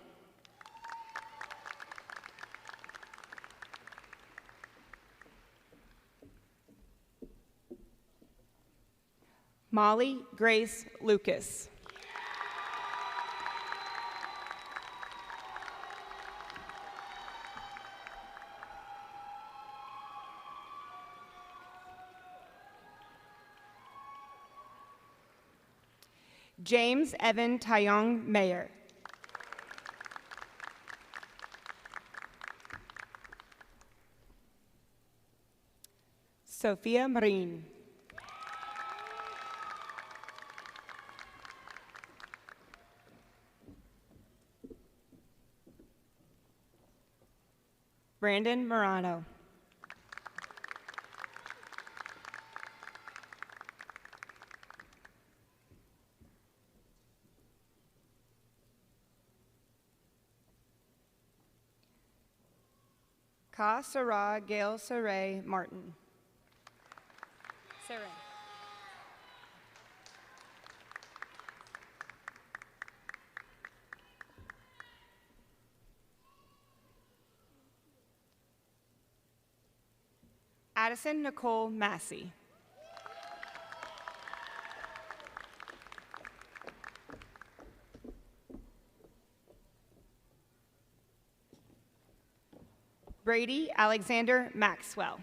Speaker 7: Molly Grace Lucas. James Evan Tyong Mayer. Sophia Marine. Brandon Morano. Ka Sarah Gail Saray Martin.
Speaker 8: Sarin.
Speaker 7: Addison Nicole Massey. Brady Alexander Maxwell.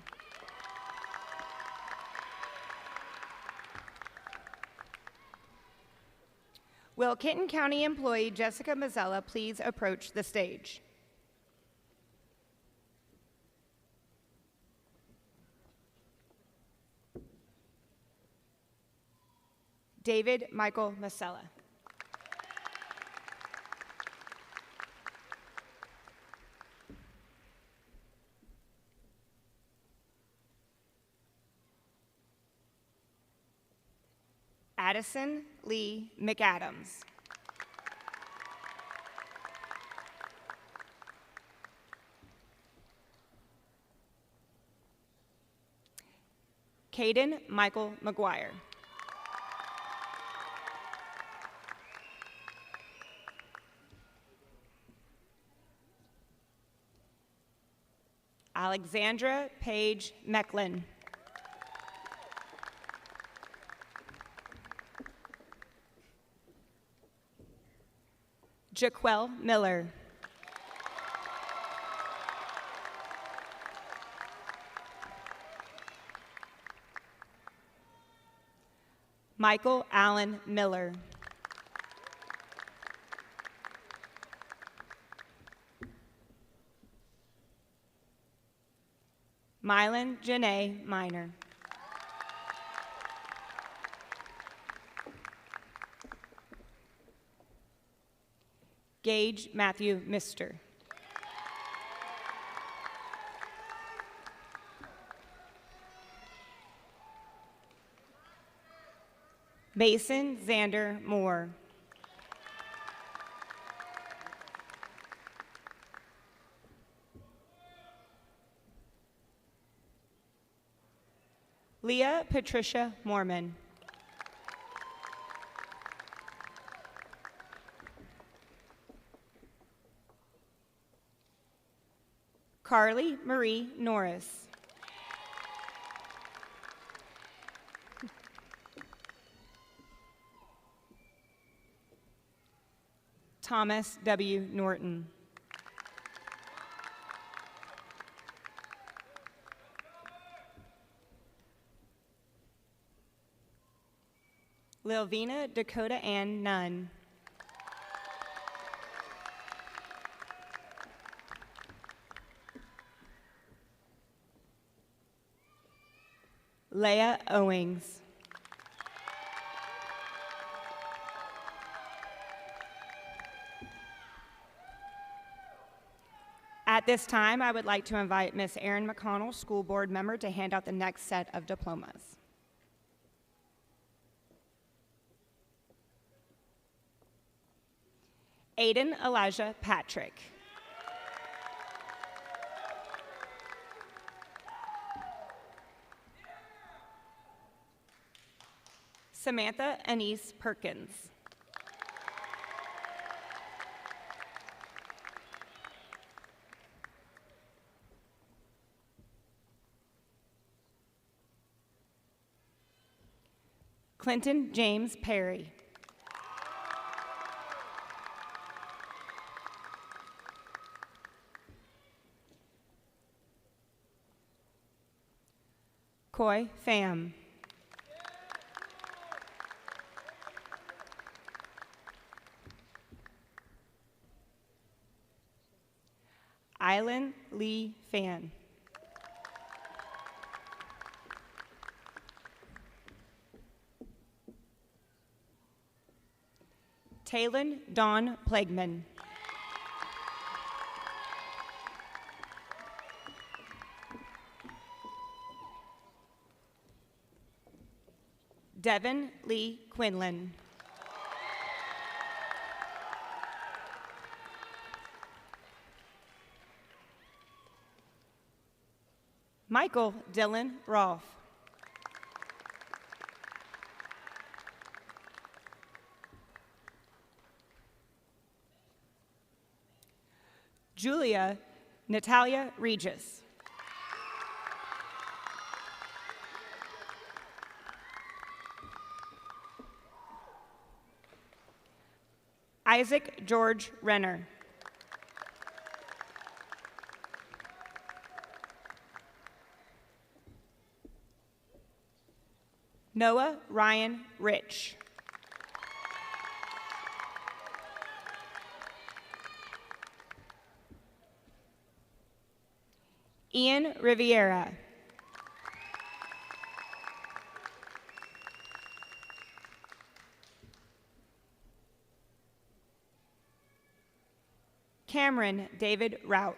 Speaker 7: Will Kenton County employee Jessica Mazzella please approach the stage? David Michael Masella. Addison Lee McAdams. Caden Michael McGuire. Alexandra Paige Mecklin. Jaquel Miller. Michael Allen Miller. Mylan Janae Minor. Gage Matthew Mister. Mason Xander Moore. Leah Patricia Mormon. Carly Marie Norris. Thomas W. Norton. Lilvina Dakota Ann Nunn. Leah Owings. At this time, I would like to invite Miss Erin McConnell, school board member, to hand out the next set of diplomas. Aiden Elijah Patrick. Samantha Anise Perkins. Clinton James Perry. Coy Pham. Island Lee Fan. Taylon Dawn Plegman. Devin Lee Quinlan. Michael Dylan Rolfe. Julia Natalia Regis. Isaac George Renner. Noah Ryan Rich. Ian Riviera. Cameron David Rout.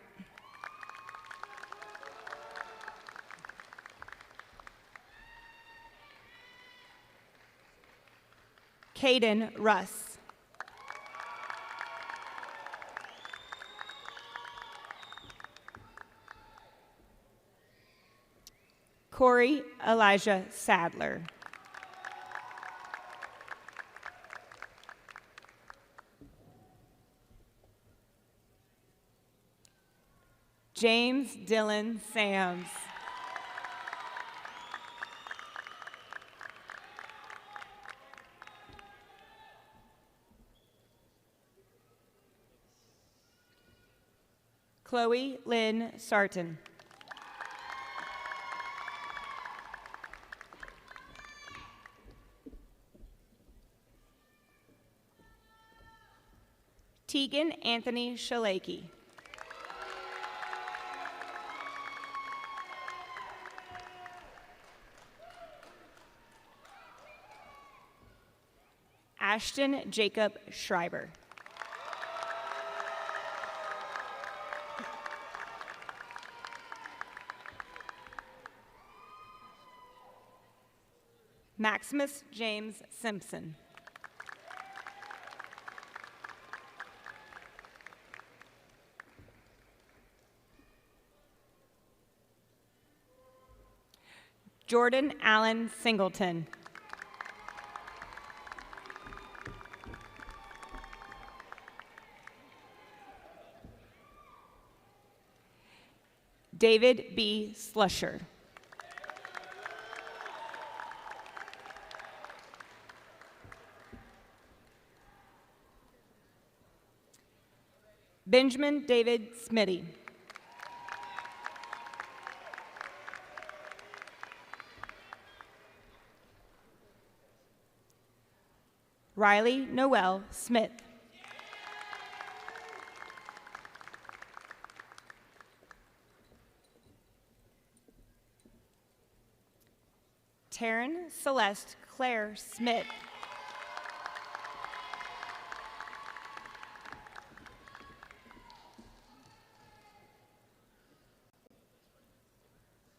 Speaker 7: Caden Russ. Corey Elijah Sadler. James Dylan Sams. Chloe Lynn Sarton. Tegan Anthony Shalaki. Ashton Jacob Schreiber. Maximus James Simpson. Jordan Allen Singleton. David B. Slusher. Benjamin David Smitty. Riley Noel Smith. Taryn Celeste Claire Smith.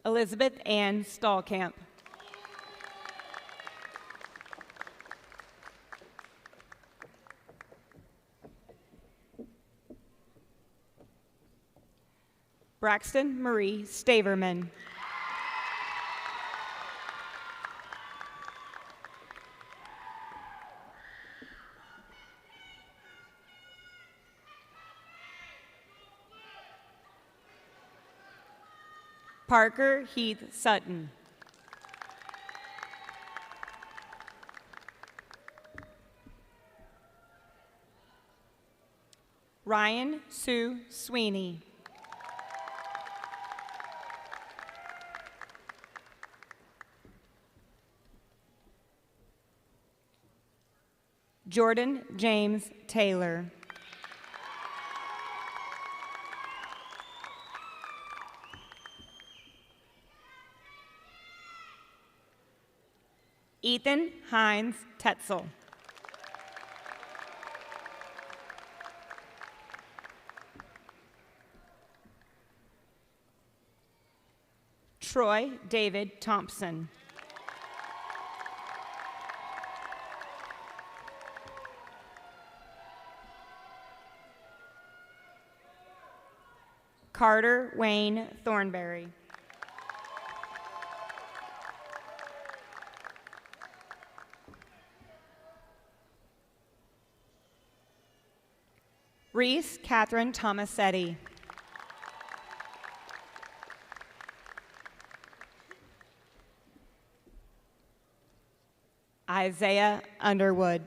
Speaker 7: Elizabeth Ann Stallcamp. Braxton Marie Staverman. Parker Heath Sutton. Ryan Sue Sweeney. Jordan James Taylor. Ethan Hines Tetzel. Troy David Thompson. Carter Wayne Thornberry. Reese Catherine Tomasetti. Isaiah Underwood.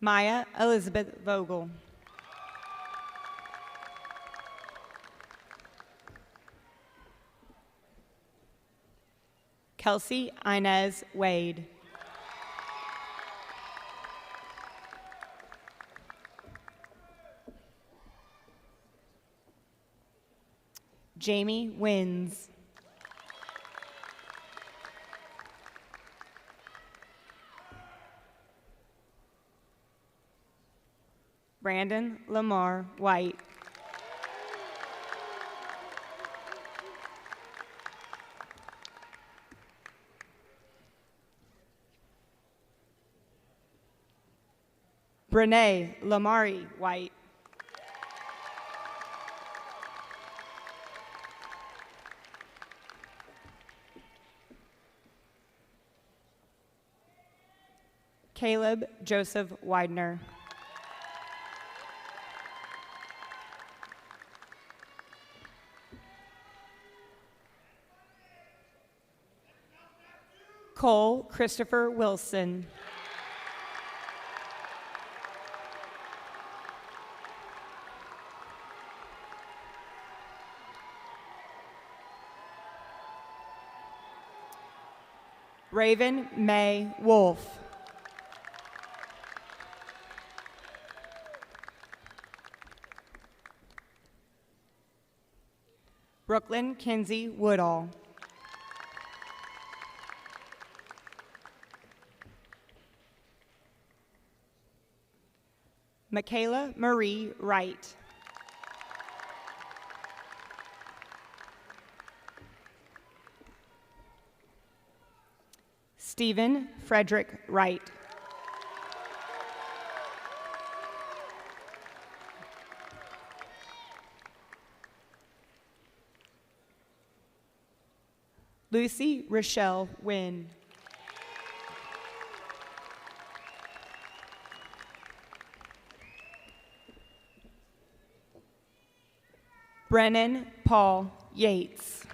Speaker 7: Maya Elizabeth Vogel. Kelsey Inez Wade. Jamie Wins. Brandon Lamar White. Brene Lamari White. Caleb Joseph Widener. Cole Christopher Wilson. Raven May Wolf. Brooklyn Kinsey Woodall. Michaela Marie Wright. Stephen Frederick Wright. Lucy Rochelle Wynn. Brennan Paul Yates.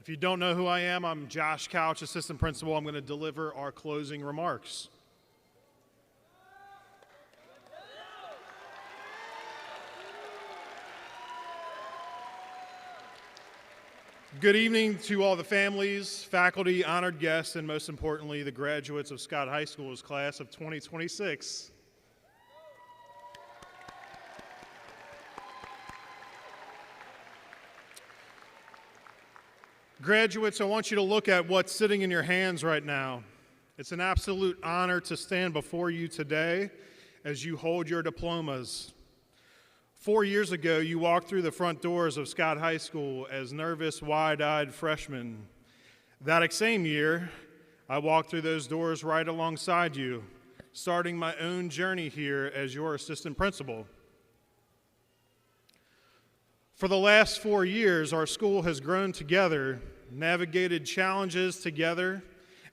Speaker 6: If you don't know who I am, I'm Josh Couch, Assistant Principal. I'm going to deliver our closing remarks. Good evening to all the families, faculty, honored guests, and most importantly, the graduates of Scott High School's class of 2026. Graduates, I want you to look at what's sitting in your hands right now. It's an absolute honor to stand before you today as you hold your diplomas. 4 years ago, you walked through the front doors of Scott High School as nervous, wide-eyed freshmen. That same year, I walked through those doors right alongside you, starting my own journey here as your assistant principal. For the last 4 years, our school has grown together, navigated challenges together,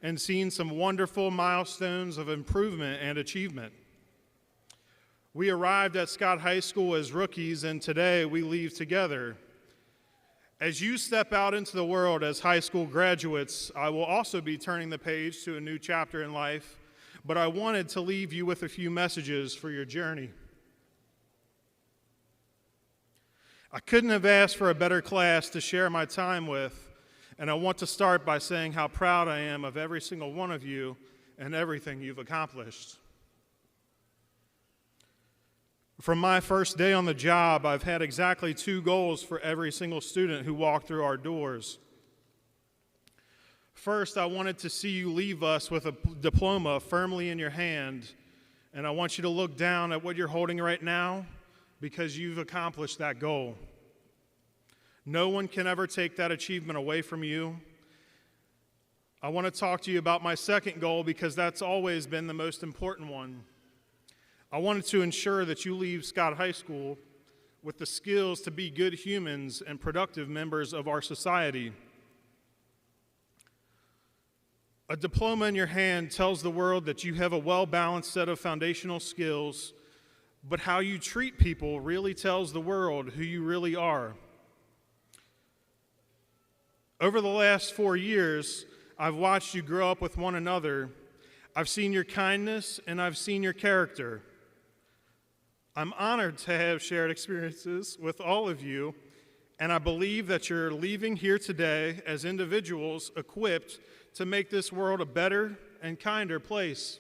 Speaker 6: and seen some wonderful milestones of improvement and achievement. We arrived at Scott High School as rookies, and today we leave together. As you step out into the world as high school graduates, I will also be turning the page to a new chapter in life, but I wanted to leave you with a few messages for your journey. I couldn't have asked for a better class to share my time with, and I want to start by saying how proud I am of every single one of you and everything you've accomplished. From my first day on the job, I've had exactly 2 goals for every single student who walked through our doors. First, I wanted to see you leave us with a diploma firmly in your hand, and I want you to look down at what you're holding right now because you've accomplished that goal. No one can ever take that achievement away from you. I want to talk to you about my second goal because that's always been the most important one. I wanted to ensure that you leave Scott High School with the skills to be good humans and productive members of our society. A diploma in your hand tells the world that you have a well-balanced set of foundational skills, but how you treat people really tells the world who you really are. Over the last 4 years, I've watched you grow up with one another. I've seen your kindness and I've seen your character. I'm honored to have shared experiences with all of you, and I believe that you're leaving here today as individuals equipped to make this world a better and kinder place.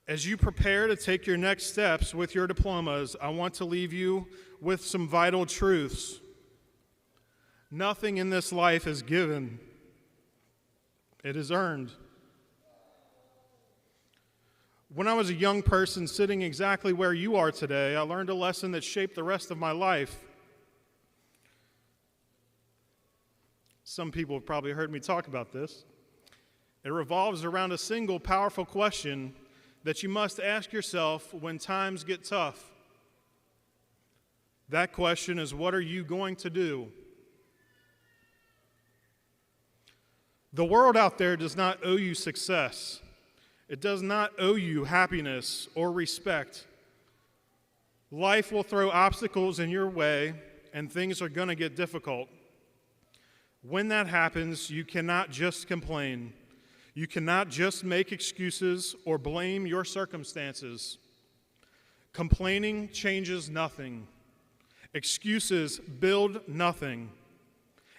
Speaker 6: As you prepare to take your next steps with your diplomas, I want to leave you with some vital truths. Nothing in this life is given. It is earned. When I was a young person sitting exactly where you are today, I learned a lesson that shaped the rest of my life. Some people have probably heard me talk about this. It revolves around a single powerful question that you must ask yourself when times get tough. That question is, what are you going to do? The world out there does not owe you success. It does not owe you happiness or respect. Life will throw obstacles in your way, and things are going to get difficult. When that happens, you cannot just complain. You cannot just make excuses or blame your circumstances. Complaining changes nothing. Excuses build nothing.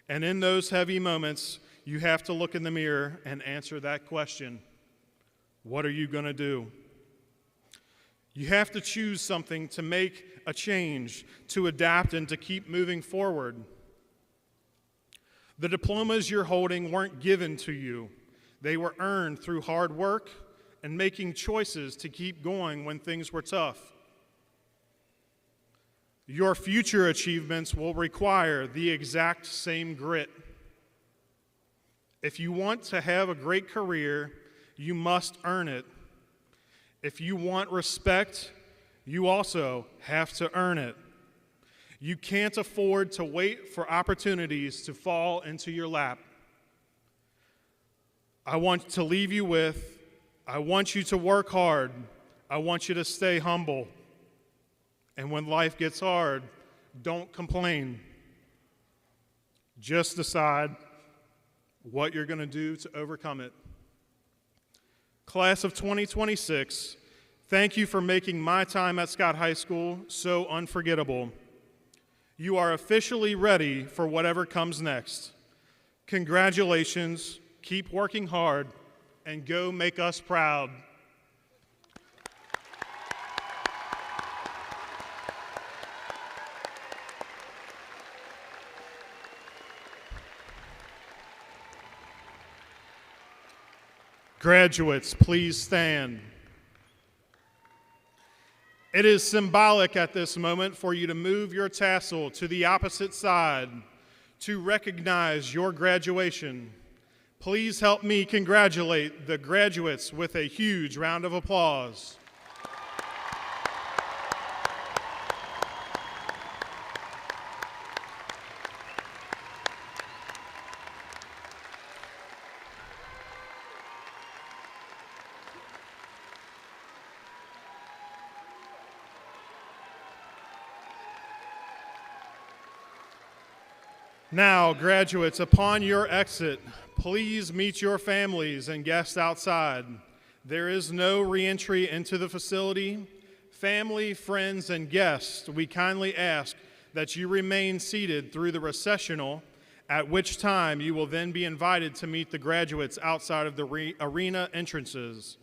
Speaker 6: And in those heavy moments, you have to look in the mirror and answer that question. What are you going to do? You have to choose something to make a change, to adapt, and to keep moving forward. The diplomas you're holding weren't given to you. They were earned through hard work and making choices to keep going when things were tough. Your future achievements will require the exact same grit. If you want to have a great career, you must earn it. If you want respect, you also have to earn it. You can't afford to wait for opportunities to fall into your lap. I want to leave you with, I want you to work hard. I want you to stay humble. And when life gets hard, don't complain. Just decide what you're going to do to overcome it. Class of 2026, thank you for making my time at Scott High School so unforgettable. You are officially ready for whatever comes next. Congratulations, keep working hard, and go make us proud. Graduates, please stand. It is symbolic at this moment for you to move your tassel to the opposite side to recognize your graduation. Please help me congratulate the graduates with a huge round of applause. Now, graduates, upon your exit, please meet your families and guests outside. There is no reentry into the facility. Family, friends, and guests, we kindly ask that you remain seated through the recessional, at which time you will then be invited to meet the graduates outside of the arena entrances.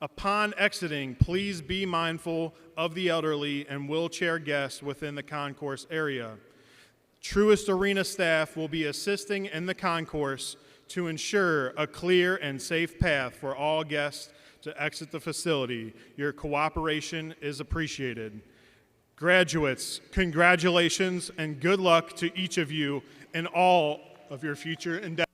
Speaker 6: Upon exiting, please be mindful of the elderly and wheelchair guests within the concourse area. Truist Arena staff will be assisting in the concourse to ensure a clear and safe path for all guests to exit the facility. Your cooperation is appreciated. Graduates, congratulations and good luck to each of you in all of your future endeavors.